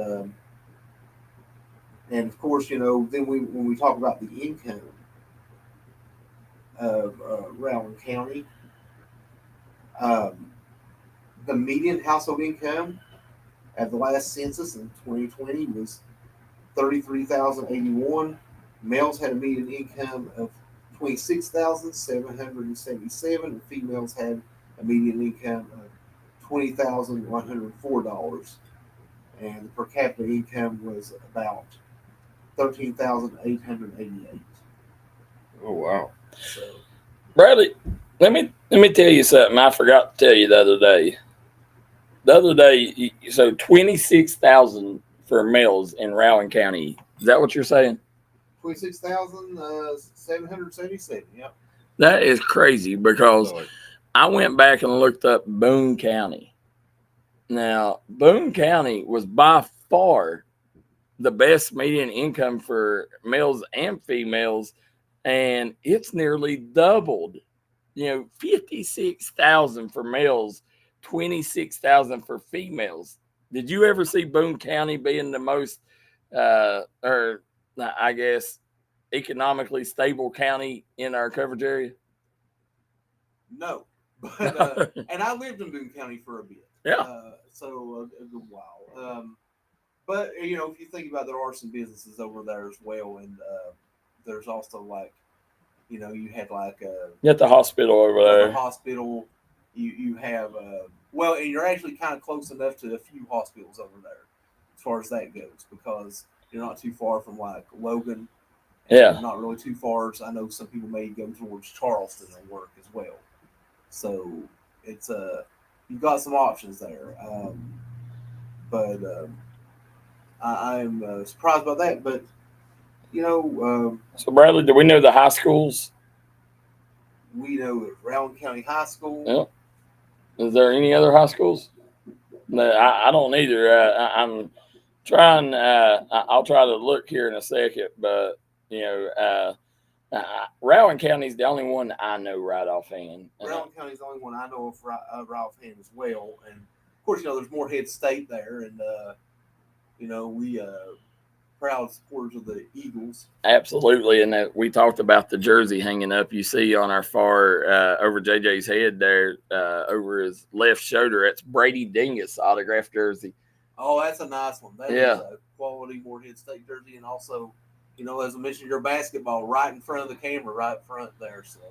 of course, then when we talk about the income of Rowan County, the median household income at the last census in 2020 was $33,081. Males had a median income of $26,777, and females had a median income of $20,104. And the per capita income was about $13,888.
Oh wow!
So,
Bradley, let me tell you something I forgot to tell you the other day. So 26,000 for males in Rowan County. Is that what you're saying?
26,777. Yep.
That is crazy because I went back and looked up Boone County. Now, Boone County was by far the best median income for males and females, and it's nearly doubled. 56,000 for males, 26,000 for females. Did you ever see Boone County being the most, economically stable county in our coverage area?
No, but and I lived in Boone County for a bit.
Yeah.
So a good while. But if you think about it, there are some businesses over there as well, and there's also you had
you at the hospital over there.
The hospital, you have and you're actually kind of close enough to a few hospitals over there, as far as that goes, because you're not too far from Logan.
Yeah.
Not really too far. So I know some people may go towards Charleston and work as well. So it's you've got some options there. But I'm surprised by that. But
so Bradley, do we know the high schools?
We know Rowan County High School.
Yep. Is there any other high schools? No, I don't either. I'm trying. I'll try to look here in a second, but Rowan County is the only one I know right offhand.
Rowan County is the only one I know of right offhand as well. And of course, there's Morehead State there, and we proud supporters of the Eagles.
Absolutely, and we talked about the jersey hanging up. You see on our far over JJ's head there, over his left shoulder. That's Brady Dingus autographed jersey.
Oh, that's a nice one. That is a quality Morehead State jersey, and also, as I mentioned, your basketball right in front of the camera, right in front there. So.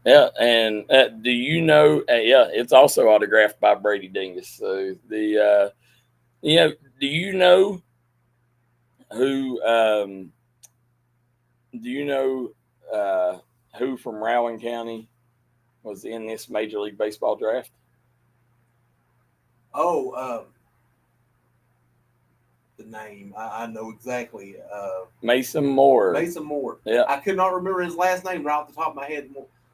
Yeah, and do you know? It's also autographed by Brady Dingus. So do you know? who do you know who from Rowan County was in this Major League Baseball draft?
Oh, the name. I know exactly.
Mason Moore.
Mason Moore.
Yeah.
I could not remember his last name right off the top of my head.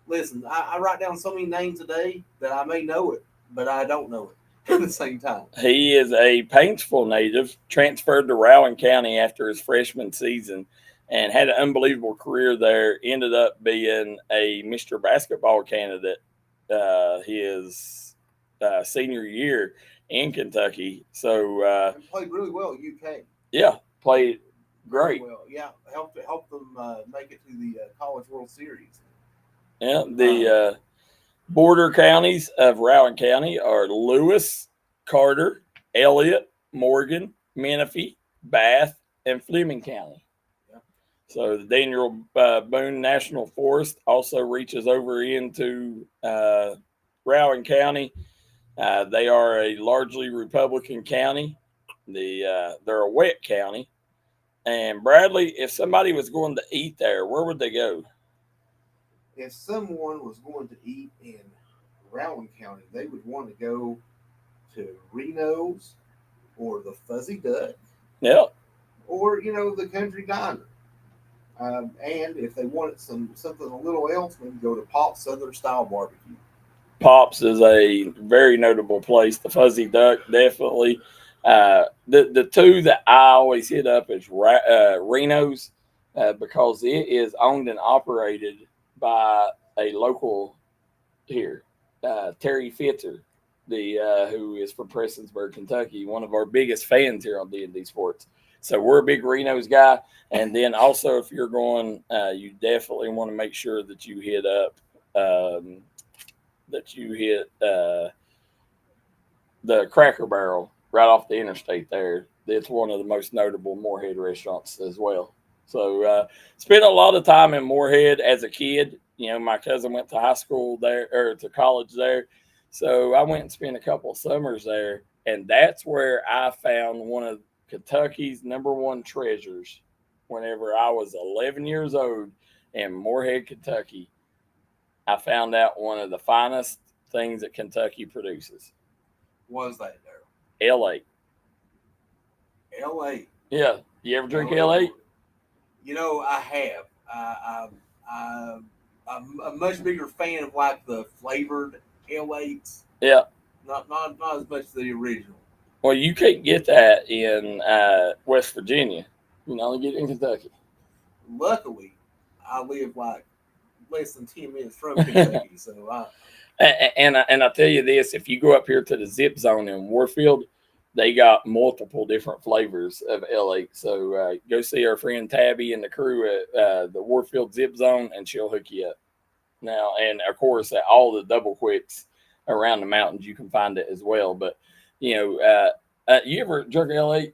Listen, I write down so many names today that I may know it, but I don't know it at the same time.
He is a Paintsville native, transferred to Rowan County after his freshman season and had an unbelievable career there. Ended up being a Mr. Basketball candidate his senior year in Kentucky. So
played really well at UK.
Yeah, played great.
Well, yeah, helped them make it to the College World Series.
Yeah, the border counties of Rowan County are Lewis, Carter, Elliott, Morgan, Menifee, Bath, and Fleming County.
Yeah.
So the Daniel Boone National Forest also reaches over into Rowan County. They are a largely Republican county. They're a wet county. And Bradley, if somebody was going to eat there, where would they go?
If someone was going to eat in Rowan County, they would want to go to Reno's or the Fuzzy Duck.
Yeah.
Or, the Country Diner. And if they wanted something a little else, maybe go to Pop's Southern Style Barbecue. Pop's
is a very notable place. The Fuzzy Duck, definitely. The two that I always hit up is Reno's because it is owned and operated by a local here, Terry Fitzer, who is from Prestonsburg, Kentucky, one of our biggest fans here on D&D Sports. So we're a big Reno's guy. And then also, if you're going, you definitely want to make sure that you hit up, the Cracker Barrel right off the interstate there. It's one of the most notable Moorhead restaurants as well. So spent a lot of time in Moorhead as a kid. My cousin went to high school there or to college there. So I went and spent a couple of summers there. And that's where I found one of Kentucky's #1 treasures whenever I was 11 years old in Moorhead, Kentucky. I found out one of the finest things that Kentucky produces.
What was that, Darryl?
L8.
L8.
Yeah. You ever drink L8?
I have. I'm a much bigger fan of like the flavored L8s.
Yeah.
Not as much as the original.
Well, you can't get that in West Virginia. You can only get it in Kentucky.
Luckily, I live like less than 10 minutes from Kentucky, so
And I tell you this, if you go up here to the Zip Zone in Warfield, they got multiple different flavors of L8. So go see our friend Tabby and the crew at the Warfield Zip Zone, and she'll hook you up. Now, and of course, at all the double quicks around the mountains, you can find it as well. But, you ever drink L8?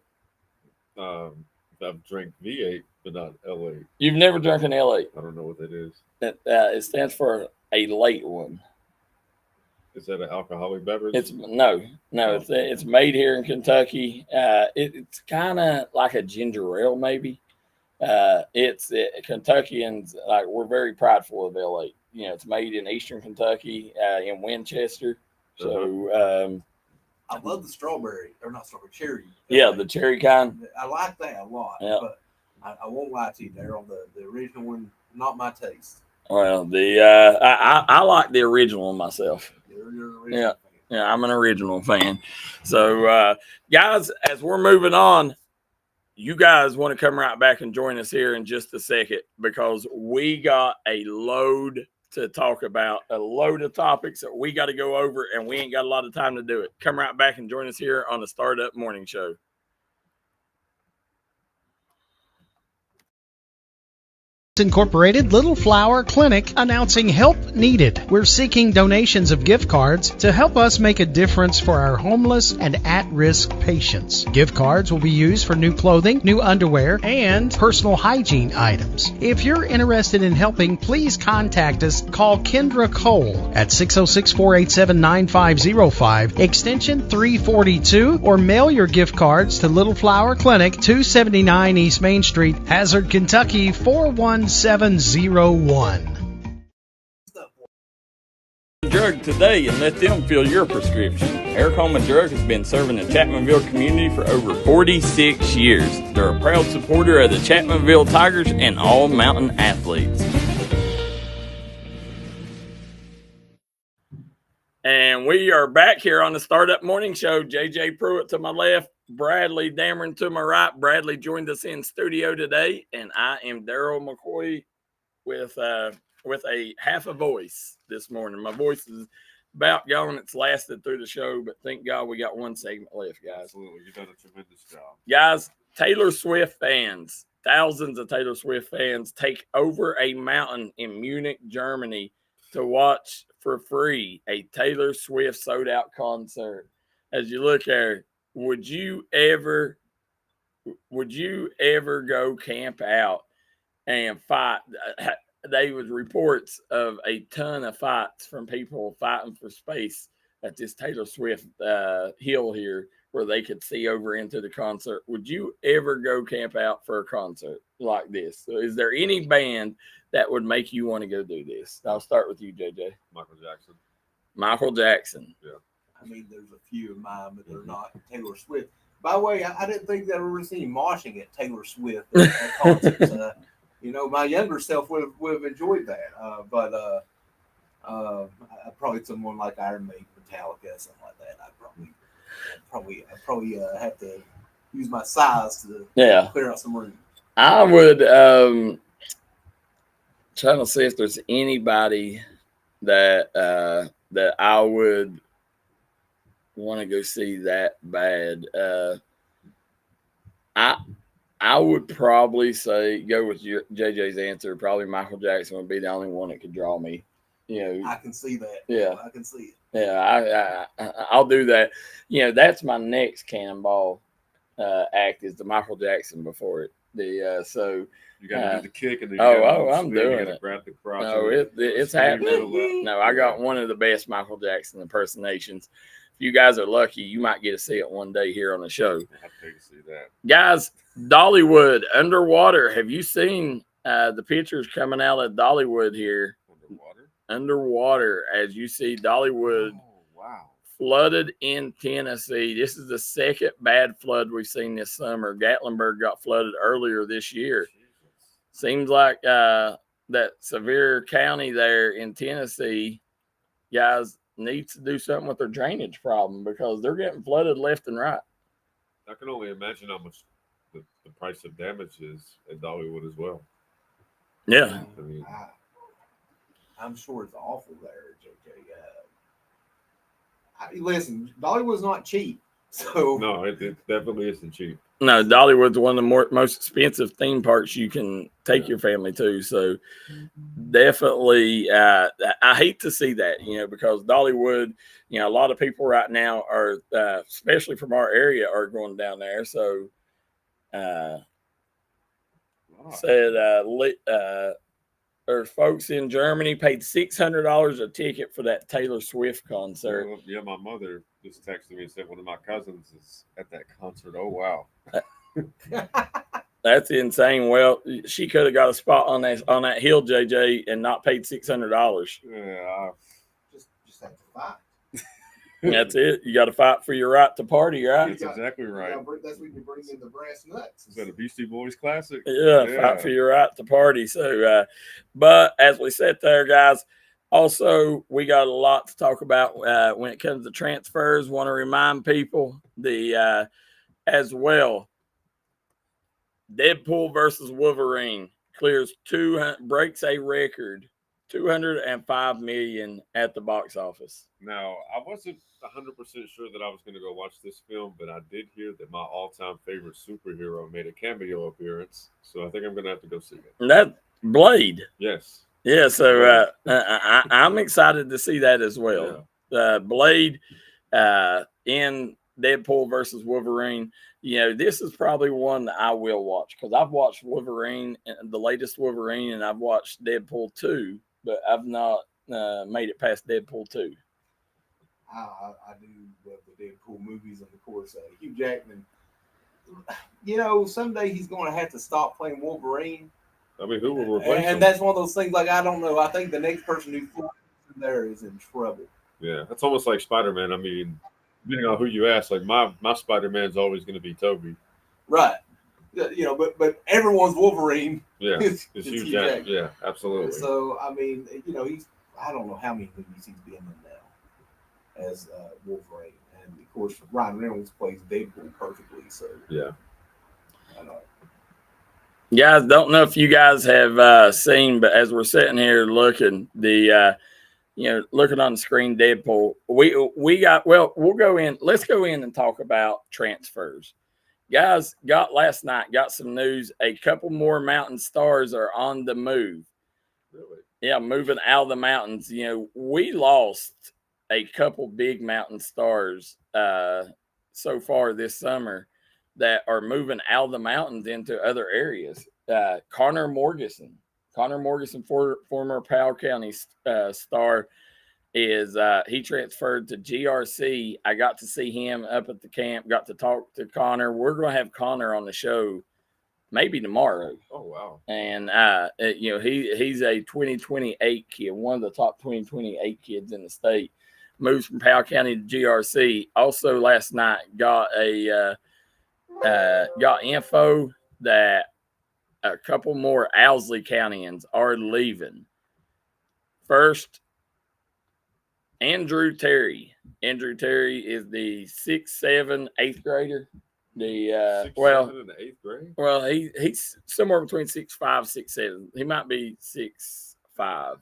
I've drank V8, but not L8.
You've never drunk an L8?
I don't know what that is.
It stands for a late one.
Is that an alcoholic beverage?
No. It's made here in Kentucky. It's kind of like a ginger ale, maybe. Kentuckians, we're very prideful of L8. It's made in Eastern Kentucky, in Winchester. So
I love the strawberry, or not strawberry, cherry.
Yeah, the cherry kind.
I like that a lot.
Yeah.
But I won't lie to you, Darryl. The original one, not my taste.
Well, I like the original one myself.
You're original fan.
Yeah, I'm an original fan. So, guys, as we're moving on, you guys want to come right back and join us here in just a second because we got a load to talk about, a load of topics that we got to go over, and we ain't got a lot of time to do it. Come right back and join us here on the Startup Morning Show.
Incorporated Little Flower Clinic announcing help needed. We're seeking donations of gift cards to help us make a difference for our homeless and at-risk patients. Gift cards will be used for new clothing, new underwear, and personal hygiene items. If you're interested in helping, please contact us. Call Kendra Cole at 606-487-9505, extension 342, or mail your gift cards to Little Flower Clinic, 279 East Main Street, Hazard, Kentucky, 41701.
Drug today and let them fill your prescription. Eric Holman Drug has been serving the Chapmanville community for over 46 years. They're a proud supporter of the Chapmanville Tigers and all mountain athletes. And we are back here on the Startup Morning Show. JJ Pruitt to my left, Bradley Dameron to my right. Bradley joined us in studio today, and I am Darryl McCoy with a half a voice this morning. My voice is about gone. It's lasted through the show, but thank God we got one segment left, guys.
Absolutely. You've done a tremendous job.
Guys, Taylor Swift fans, thousands of Taylor Swift fans take over a mountain in Munich, Germany to watch for free a Taylor Swift sold-out concert. As you look there, would you ever go camp out and fight? There was reports of a ton of fights from people fighting for space at this Taylor Swift hill here where they could see over into the concert. Would you ever go camp out for a concert like this? So is there any band that would make you want to go do this? I'll start with you, JJ.
Michael Jackson.
Michael Jackson.
Yeah.
I mean, there's a few of mine, but they're not Taylor Swift. By the way, I didn't think that I ever seen moshing at Taylor Swift at concerts. My younger self would have enjoyed that. But probably someone like Iron Maiden, Metallica, something like that. I'd probably have to use my size to clear out some room.
I would trying to see if there's anybody that I would want to go see that bad. I would probably say go with JJ's answer. Probably Michael Jackson would be the only one that could draw me.
I can see that.
Yeah,
I can see it.
Yeah, I'll do that. That's my next Cannonball act is the Michael Jackson before it. So
you got to do the kick and
I'm doing it.
Grab the crotch.
No, it's happening. No, I got one of the best Michael Jackson impersonations. If you guys are lucky, you might get to see it one day here on the show.
I'd pay to see that.
Guys, Dollywood underwater. Have you seen the pictures coming out of Dollywood here? Underwater, as you see Dollywood flooded in Tennessee. This is the second bad flood we've seen this summer. Gatlinburg got flooded earlier this year. Seems like that Sevier County there in Tennessee, guys, needs to do something with their drainage problem because they're getting flooded left and right.
I can only imagine how much the price of damage is at Dollywood as well.
Yeah.
I mean,
I'm sure it's awful there, JJ. Listen, Dollywood's not cheap. So
no, it definitely isn't cheap.
No, Dollywood's one of the most expensive theme parks you can take your family to. So definitely, I hate to see that, because Dollywood, a lot of people right now are, especially from our area, are going down there. So there's folks in Germany paid $600 a ticket for that Taylor Swift concert.
Well, yeah, my mother just texted me and said one of my cousins is at that concert. Oh, wow.
That's insane. Well, she could have got a spot on that hill, JJ, and not paid $600.
Yeah.
Just have to fight.
That's it. You got to fight for your right to party, right?
That's exactly right.
That's when you bring in the brass nuts.
Is that a Beastie Boys classic?
Yeah, fight for your right to party. So, but as we said there, guys, also we got a lot to talk about when it comes to transfers. Want to remind people as well. Deadpool versus Wolverine clears breaks a record. $205 million at the box office.
Now, I wasn't 100% sure that I was going to go watch this film, but I did hear that my all-time favorite superhero made a cameo appearance, so I think I'm going to have to go see it.
Blade.
Yes.
Yeah, so I'm excited to see that as well. Blade in Deadpool versus Wolverine. This is probably one that I will watch because I've watched Wolverine, the latest Wolverine, and I've watched Deadpool 2, but I've not made it past Deadpool 2.
I do love the Deadpool movies, and of course, Hugh Jackman. Someday he's going to have to stop playing Wolverine.
I mean, who will replace him?
And that's one of those things. Like, I don't know. I think the next person who falls in there is in trouble.
Yeah, that's almost like Spider-Man. I mean, depending on who you ask, like my Spider-Man's always going to be Toby.
Right. But everyone's Wolverine.
Yeah, it's Hugh Jackman. Yeah, absolutely.
So I mean, I don't know how many movies he's been in now as Wolverine, and of course Ryan Reynolds plays Deadpool perfectly. So
yeah.
I know.
Guys, don't know if you guys have seen, but as we're sitting here looking, looking on the screen, Deadpool, we'll go in. Let's go in and talk about transfers. Guys, got some news. A couple more Mountain Stars are on the move.
Really?
Yeah, moving out of the mountains. We lost a couple big Mountain Stars so far this summer that are moving out of the mountains into other areas. Connor Morgeson, former Powell County star, he transferred to GRC. I got to see him up at the camp, got to talk to Connor. We're going to have Connor on the show maybe tomorrow.
Oh, wow.
And, he's a 2028 kid, one of the top 2028 kids in the state. Moves from Powell County to GRC. Also last night got info that a couple more Owsley Countyans are leaving. First, Andrew Terry. Andrew Terry is the 6'7", 8th grader. The
6'7" in the 8th grade.
Well, he's somewhere between 6'5", 6'7". He might be 6'5".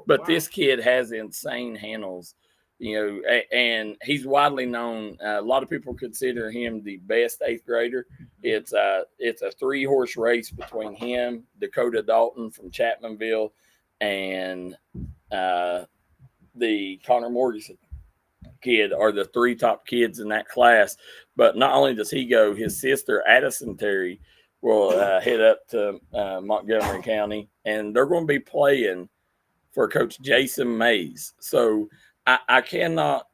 But this kid has insane handles, and he's widely known. A lot of people consider him the best 8th grader. It's a 3-horse race between him, Dakota Dalton from Chapmanville, and the Connor Morgeson kid are the 3 top kids in that class. But not only does he go, his sister Addison Terry will head up to Montgomery County, and they're going to be playing for Coach Jason Mays. So I cannot,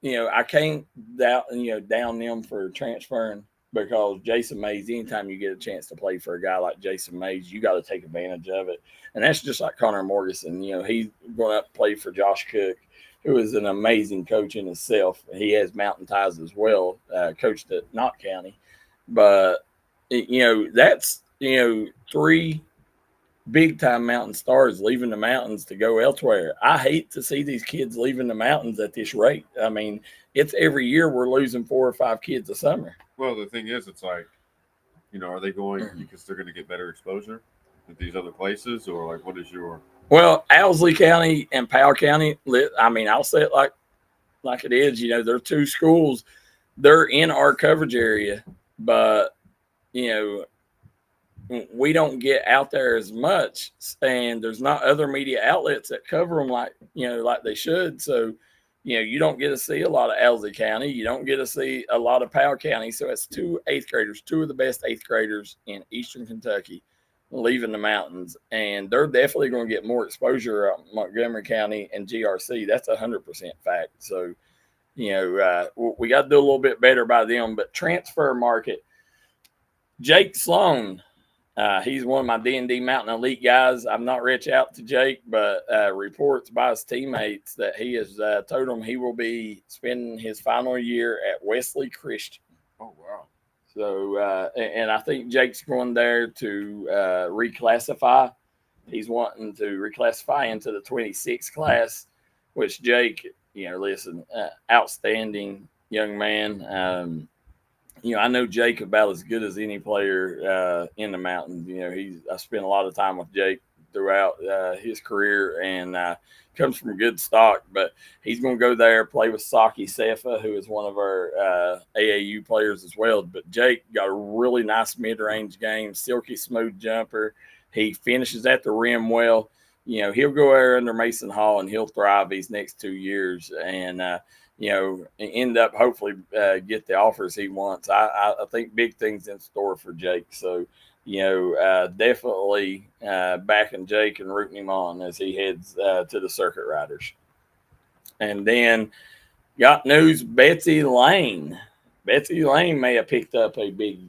I can't down them for transferring, because Jason Mays, anytime you get a chance to play for a guy like Jason Mays, you got to take advantage of it. And that's just like Connor Morgeson. He's going up to play for Josh Cook, who is an amazing coach in himself. He has mountain ties as well, coached at Knott County. But, that's, 3 big-time Mountain Stars leaving the mountains to go elsewhere. I hate to see these kids leaving the mountains at this rate. I mean, it's every year we're losing 4 or 5 kids a summer.
Well, the thing is, it's like, are they going because they're going to get better exposure at these other places, or like, what is your?
Well, Owsley County and Powell County, I mean, I'll say it like it is. They're 2 schools. They're in our coverage area, but, we don't get out there as much, and there's not other media outlets that cover them like they should. So, you don't get to see a lot of Owsley County. You don't get to see a lot of Powell County. So it's 2 8th graders, 2 of the best 8th graders in Eastern Kentucky leaving the mountains, and they're definitely going to get more exposure at Montgomery County and GRC. That's 100% fact. So, we got to do a little bit better by them. But transfer market, Jake Sloan, he's one of my D&D Mountain Elite guys. I've not reached out to Jake, but reports by his teammates that he has told them he will be spending his final year at Wesley Christian.
Oh, wow.
So, and I think Jake's going there to reclassify. He's wanting to reclassify into the 26 class, which Jake, outstanding young man. I know Jake about as good as any player in the mountains. I spent a lot of time with Jake throughout his career, and comes from good stock. But he's going to go there, play with Saki Sefa, who is one of our AAU players as well. But Jake got a really nice mid-range game, silky smooth jumper. He finishes at the rim well. You know, he'll go there under Mason Hall and he'll thrive these next 2 years and, you know, end up hopefully get the offers he wants. I think big things in store for Jake. So, you know, definitely backing Jake and rooting him on as he heads to the Circuit Riders. And then got news, Betsy Lane. Betsy Lane may have picked up a big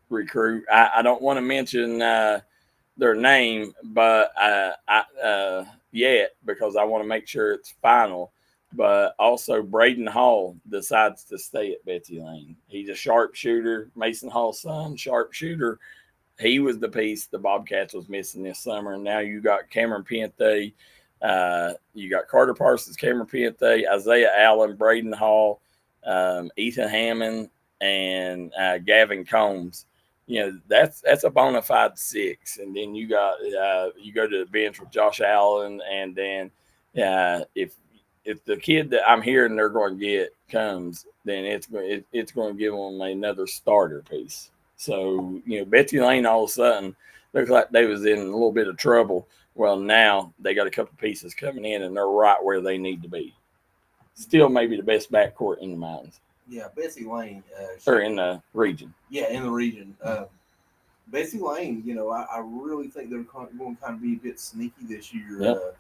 recruit. I don't want to mention their name, but yet, because I want to make sure it's final. But also Braden Hall decides to stay at Betsy Lane. He's a sharpshooter, Mason Hall's son, sharpshooter. He was the piece the Bobcats was missing this summer. And now you got Cameron Piente, you got Carter Parsons, Cameron Piente, Isaiah Allen, Braden Hall, Ethan Hammond, and Gavin Combs. You know, that's a bona fide 6. And then you got you go to the bench with Josh Allen, and then if the kid that I'm hearing they're going to get comes, then it's going to give them another starter piece. So, you know, Betsy Lane all of a sudden looks like they was in a little bit of trouble. Well, now they got a couple pieces coming in, and they're right where they need to be. Still maybe the best backcourt in the mountains.
Yeah, Betsy Lane.
Or in the region.
Yeah, in the region. Betsy Lane, you know, I really think they're going to kind of be a bit sneaky this year.
Yep.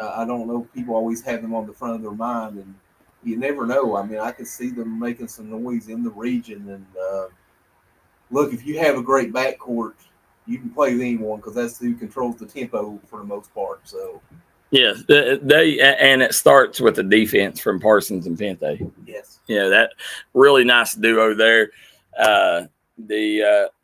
I don't know. People always have them on the front of their mind, and you never know. I mean, I could see them making some noise in the region. And look, if you have a great backcourt, you can play with anyone because that's who controls the tempo for the most part. So,
yeah, and it starts with the defense from Parsons and Piente.
Yes.
Yeah, that really nice duo there.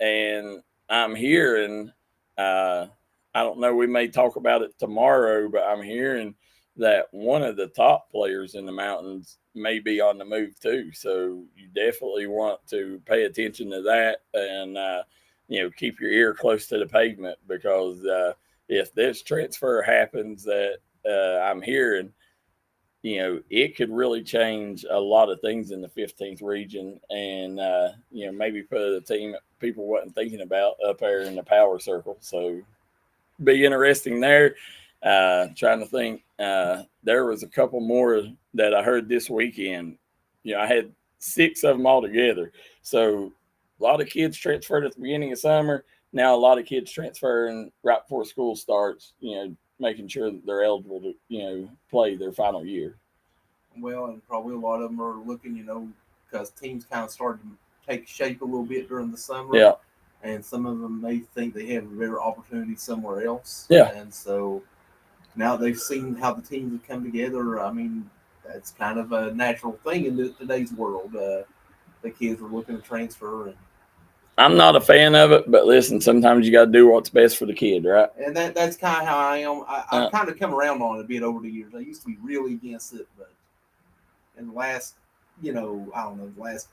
And I'm hearing, I don't know, we may talk about it tomorrow, but I'm hearing that one of the top players in the mountains may be on the move too. So you definitely want to pay attention to that and, you know, keep your ear close to the pavement because if this transfer happens that I'm hearing, you know, it could really change a lot of things in the 15th region and, you know, maybe put a team that people wasn't thinking about up there in the power circle. So be interesting there. Trying to think. There was a couple more that I heard this weekend. You know, I had 6 of them all together. So a lot of kids transferred at the beginning of summer. Now a lot of kids transferring right before school starts, you know, making sure that they're eligible to, you know, play their final year.
Well, and probably a lot of them are looking, you know, because teams kind of started to take shape a little bit during the summer.
Yeah.
And some of them may think they have a better opportunity somewhere else.
Yeah.
And so now they've seen how the teams have come together. I mean, that's kind of a natural thing in today's world. The kids are looking to transfer. And
I'm not a fan of it, but listen, sometimes you got to do what's best for the kid, right?
And that's kind of how I am. I've kind of come around on it a bit over the years. I used to be really against it, but in the last, you know, I don't know, the last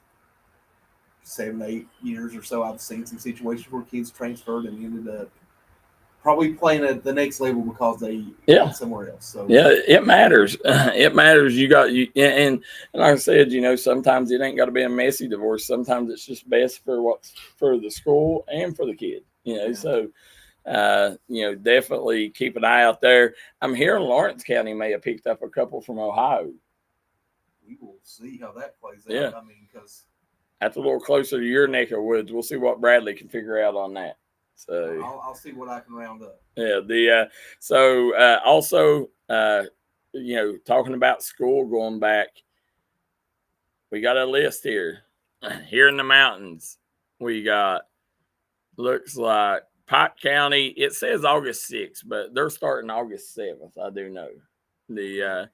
7-8 years or so, I've seen some situations where kids transferred and ended up probably playing at the next level because they went somewhere else. So
yeah, it matters. It matters. And like I said, you know, sometimes it ain't got to be a messy divorce. Sometimes it's just best for what's for the school and for the kid. You know, so you know, definitely keep an eye out there. I'm hearing Lawrence County may have picked up a couple from Ohio.
We will see how that plays out.
Yeah.
I mean, because
that's a little closer to your neck of woods. We'll see what Bradley can figure out on that. So
I'll see what I can round up.
Yeah. Also, you know, talking about school going back, we got a list here. Here in the mountains, we got looks like Pike County. It says August 6th, but they're starting August 7th. I do know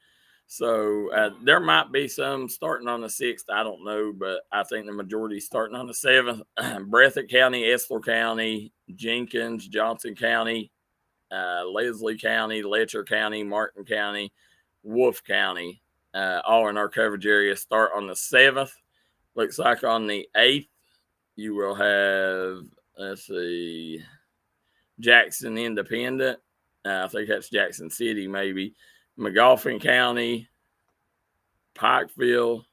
So there might be some starting on the 6th. I don't know, but I think the majority is starting on the 7th. Breathitt County, Estill County, Jenkins, Johnson County, Leslie County, Letcher County, Martin County, Wolfe County, all in our coverage area. Start on the 7th. Looks like on the 8th, you will have, Jackson Independent. I think that's Jackson City, maybe. McGoffin County, Pikeville,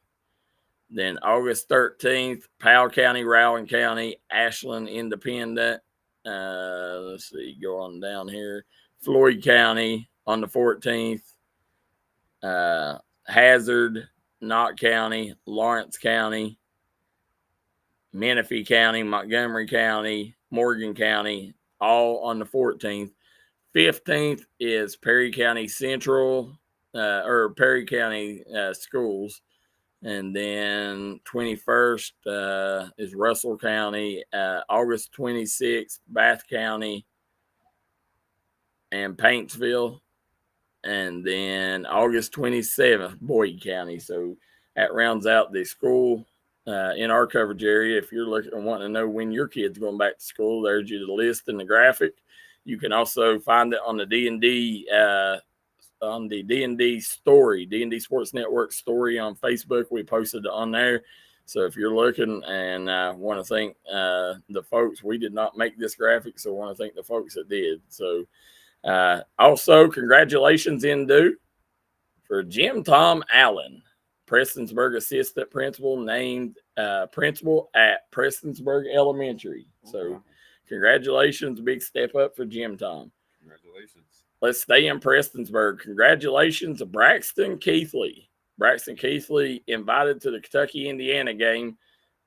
then August 13th, Powell County, Rowan County, Ashland Independent, Let's see, go on down here. Floyd County on the 14th. Hazard, Knott County, Lawrence County, Menifee County, Montgomery County, Morgan County, all on the 14th. 15th is Perry County Central, or Perry County schools. And then 21st is Russell County, August 26th, Bath County and Paintsville. And then August 27th, Boyd County. So that rounds out the school in our coverage area. If you're looking and wanting to know when your kid's going back to school, there's you the list and the graphic. You can also find it on the D&D story, D&D Sports Network story on Facebook. We posted it on there. So if you're looking and want to thank the folks, we did not make this graphic, so I want to thank the folks that did. So also, congratulations in due for Jim Tom Allen, Prestonsburg assistant principal, named principal at Prestonsburg Elementary. So congratulations, big step up for Jim Tom.
Congratulations.
Let's stay in Prestonsburg. Congratulations to Braxton Keithley. Braxton Keithley invited to the Kentucky-Indiana game.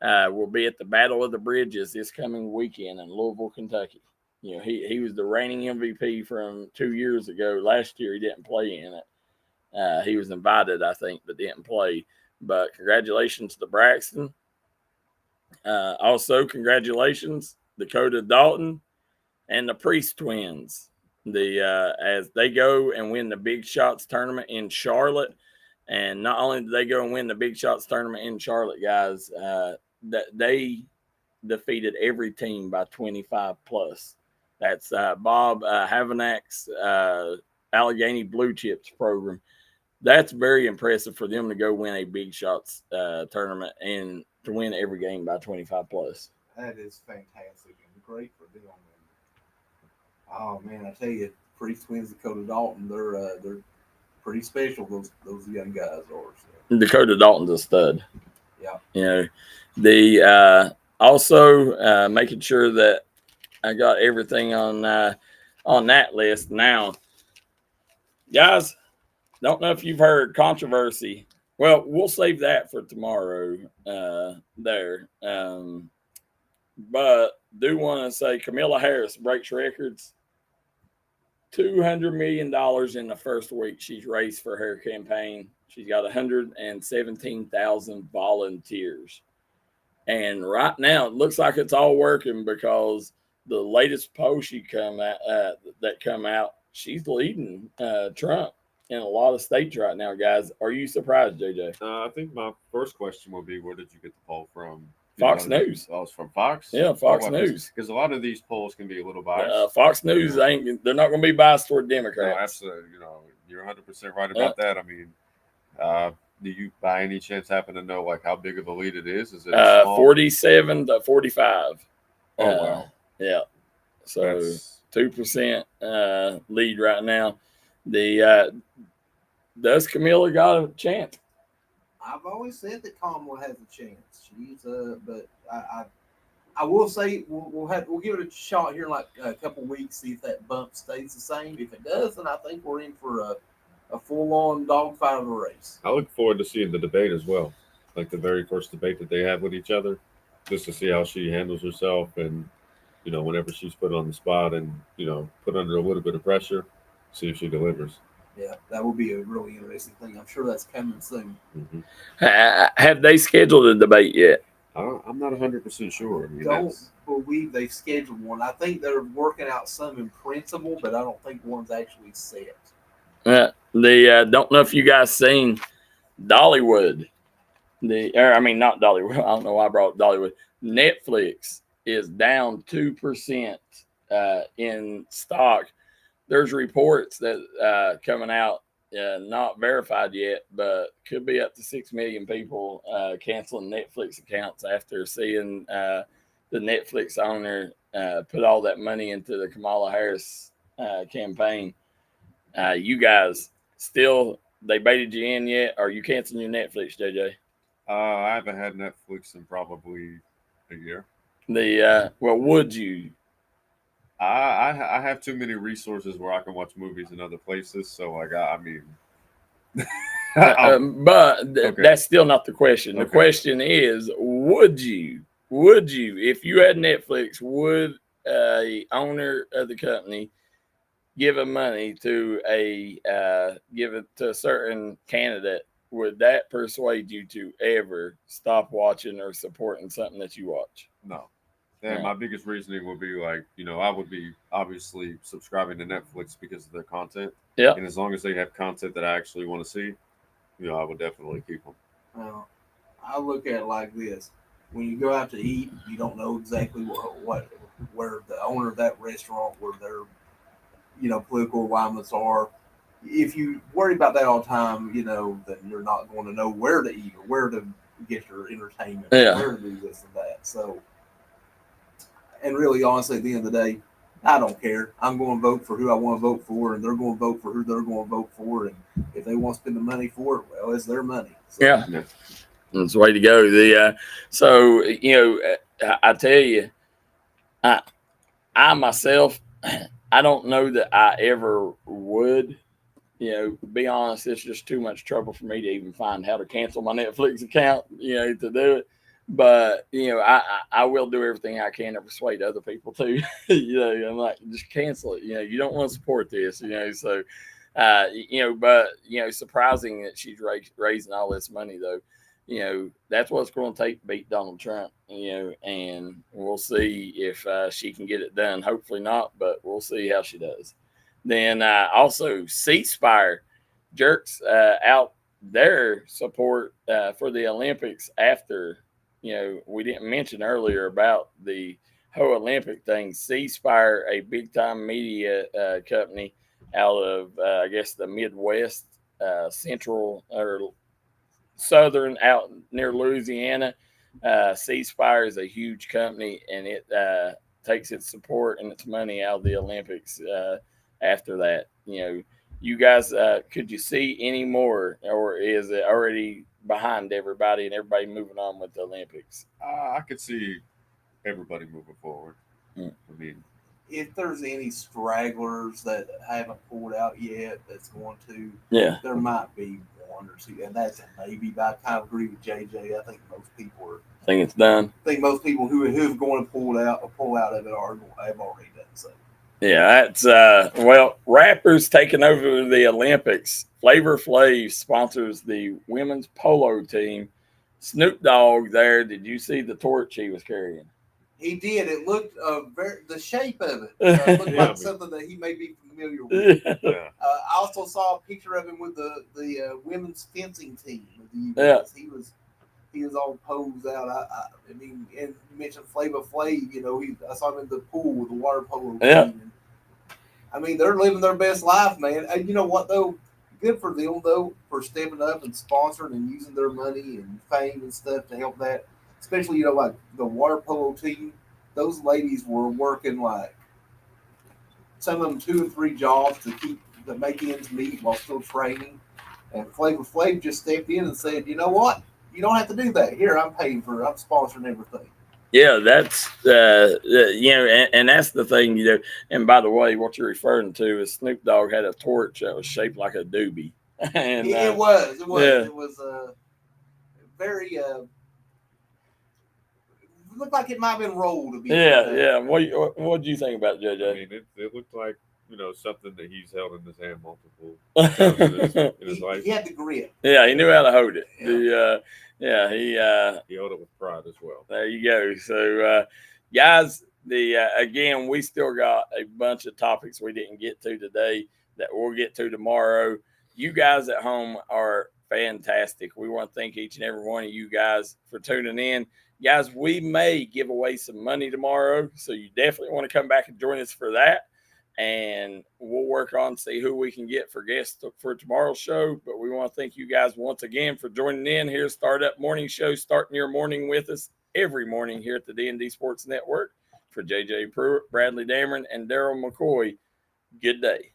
Will be at the Battle of the Bridges this coming weekend in Louisville, Kentucky. You know, he was the reigning MVP from 2 years ago. Last year he didn't play in it. He was invited, I think, but didn't play. But congratulations to Braxton. Also, congratulations Dakota Dalton and the Priest twins. As they go and win the Big Shots tournament in Charlotte. And not only did they go and win the Big Shots tournament in Charlotte, guys, that they defeated every team by 25 plus. That's Bob Havanak's Allegheny Blue Chips program. That's very impressive for them to go win a Big Shots tournament and to win every game by 25 plus.
That is fantastic and great for them. Oh man, I tell you, Priest twins, Dakota Dalton, they're pretty special. Those young guys are. So.
Dakota Dalton's a stud.
Yeah.
You know, the also making sure that I got everything on that list. Now, guys, don't know if you've heard controversy. Well, we'll save that for tomorrow. But do want to say Camilla Harris breaks records. $200 million in the first week she's raised for her campaign. She's got 117,000 volunteers. And right now, it looks like it's all working because the latest poll that come out, she's leading Trump in a lot of states right now, guys. Are you surprised, JJ?
I think my first question would be, where did you get the poll from?
Fox News.
Oh, it's from Fox?
Yeah, Fox News.
Because a lot of these polls can be a little biased.
Fox News, they're not going to be biased toward Democrats.
No, absolutely. You know, you're 100% right about that. I mean, do you by any chance happen to know like how big of a lead it is? Is it
47 to 45?
Oh, wow.
Yeah. So
That's
2% lead right now. Does Camilla got a chance?
I've always said that Kamala has a chance. She's but I will say we'll give it a shot here in like a couple weeks, see if that bump stays the same. If it does, then I think we're in for a full-on dogfight of a race.
I look forward to seeing the debate as well, like the very first debate that they have with each other, just to see how she handles herself and, you know, whenever she's put on the spot and, you know, put under a little bit of pressure, see if she delivers.
Yeah, that will be a really interesting thing. I'm sure that's coming soon.
Mm-hmm.
Have they scheduled a debate yet?
I'm not 100% sure. I mean,
Don't believe they scheduled one. I think they're working out some in principle, but I don't think one's actually set.
Don't know if you guys seen Dollywood. Not Dollywood. I don't know why I brought up Dollywood. Netflix is down 2% in stock. There's reports that coming out, not verified yet, but could be up to 6 million people canceling Netflix accounts after seeing the Netflix owner put all that money into the Kamala Harris campaign. You guys they baited you in yet? Are you canceling your Netflix, JJ?
I haven't had Netflix in probably a year.
Would you?
I have too many resources where I can watch movies in other places. So like I mean,
but that's still not the question. The question is, would you, if you had Netflix, would a owner of the company give money to give it to a certain candidate? Would that persuade you to ever stop watching or supporting something that you watch?
No. And my biggest reasoning would be like, I would be obviously subscribing to Netflix because of their content.
Yeah.
And as long as they have content that I actually want to see, I would definitely keep them.
Well, I look at it like this: when you go out to eat, you don't know exactly where the owner of that restaurant, where their political alignments are. If you worry about that all the time, then you're not going to know where to eat or where to get your entertainment, or where to do this and that. So, and really, honestly, at the end of the day, I don't care. I'm going to vote for who I want to vote for, and they're going to vote for who they're going to vote for. And if they want to spend the money for it, well, it's their money. So.
Yeah. That's the way to go. So I tell you, I myself, I don't know that I ever would. Be honest, it's just too much trouble for me to even find how to cancel my Netflix account. To do it. But I will do everything I can to persuade other people to. I'm like, just cancel it. You don't want to support this. So but surprising that she's raising all this money though. That's what it's going to take to beat Donald Trump. And we'll see if she can get it done. Hopefully not, but we'll see how she does. Then also ceasefire jerks out their support for the Olympics after. We didn't mention earlier about the whole Olympic thing. Ceasefire, a big time media company out of, I guess, the Midwest, central or southern, out near Louisiana. Ceasefire is a huge company, and it takes its support and its money out of the Olympics after that. You guys, could you see any more, or is it already behind everybody and everybody moving on with the Olympics?
I could see everybody moving forward. I mean,
if there's any stragglers that haven't pulled out yet, that's going to, there might be one or two, and that's a maybe. But I kind of agree with JJ. I think most people are.
Think it's done.
I think most people who've going to pull out of it have already done so.
Yeah, that's rappers taking over the Olympics. Flavor Flav sponsors the women's polo team. Snoop Dogg there. Did you see the torch he was carrying?
He did. It looked the shape of it looked like something that he may be familiar with. I also saw a picture of him with the women's fencing team of the U.S. He was all posed out. I mean, and you mentioned Flavor Flav. I saw him in the pool with the water polo team. And, I mean, they're living their best life, man. And you know what though? Good for them though for stepping up and sponsoring and using their money and fame and stuff to help that. Especially, like the water polo team, those ladies were working like some of them 2 and 3 jobs to make ends meet while still training. And Flavor Flav just stepped in and said, "You know what? You don't have to do that. Here, I'm sponsoring everything." Yeah,
that's and that's the thing, And by the way, what you're referring to is Snoop Dogg had a torch that was shaped like a doobie. And
it was. It was very. Looked like it might have been rolled to be.
Yeah. What do you think about it, JJ?
I mean, it looked like something that he's held in his hand multiple times in his life.
He had the grip.
Yeah, he knew how to hold it.
He held it with pride as well.
There you go. So, guys, again, we still got a bunch of topics we didn't get to today that we'll get to tomorrow. You guys at home are fantastic. We want to thank each and every one of you guys for tuning in. Guys, we may give away some money tomorrow, so you definitely want to come back and join us for that. And we'll work on see who we can get for guests for tomorrow's show. But we want to thank you guys once again for joining in here. Startup Morning Show, starting your morning with us every morning here at the D&D Sports Network. For JJ Pruitt, Bradley Dameron, and Darryl McCoy, good day.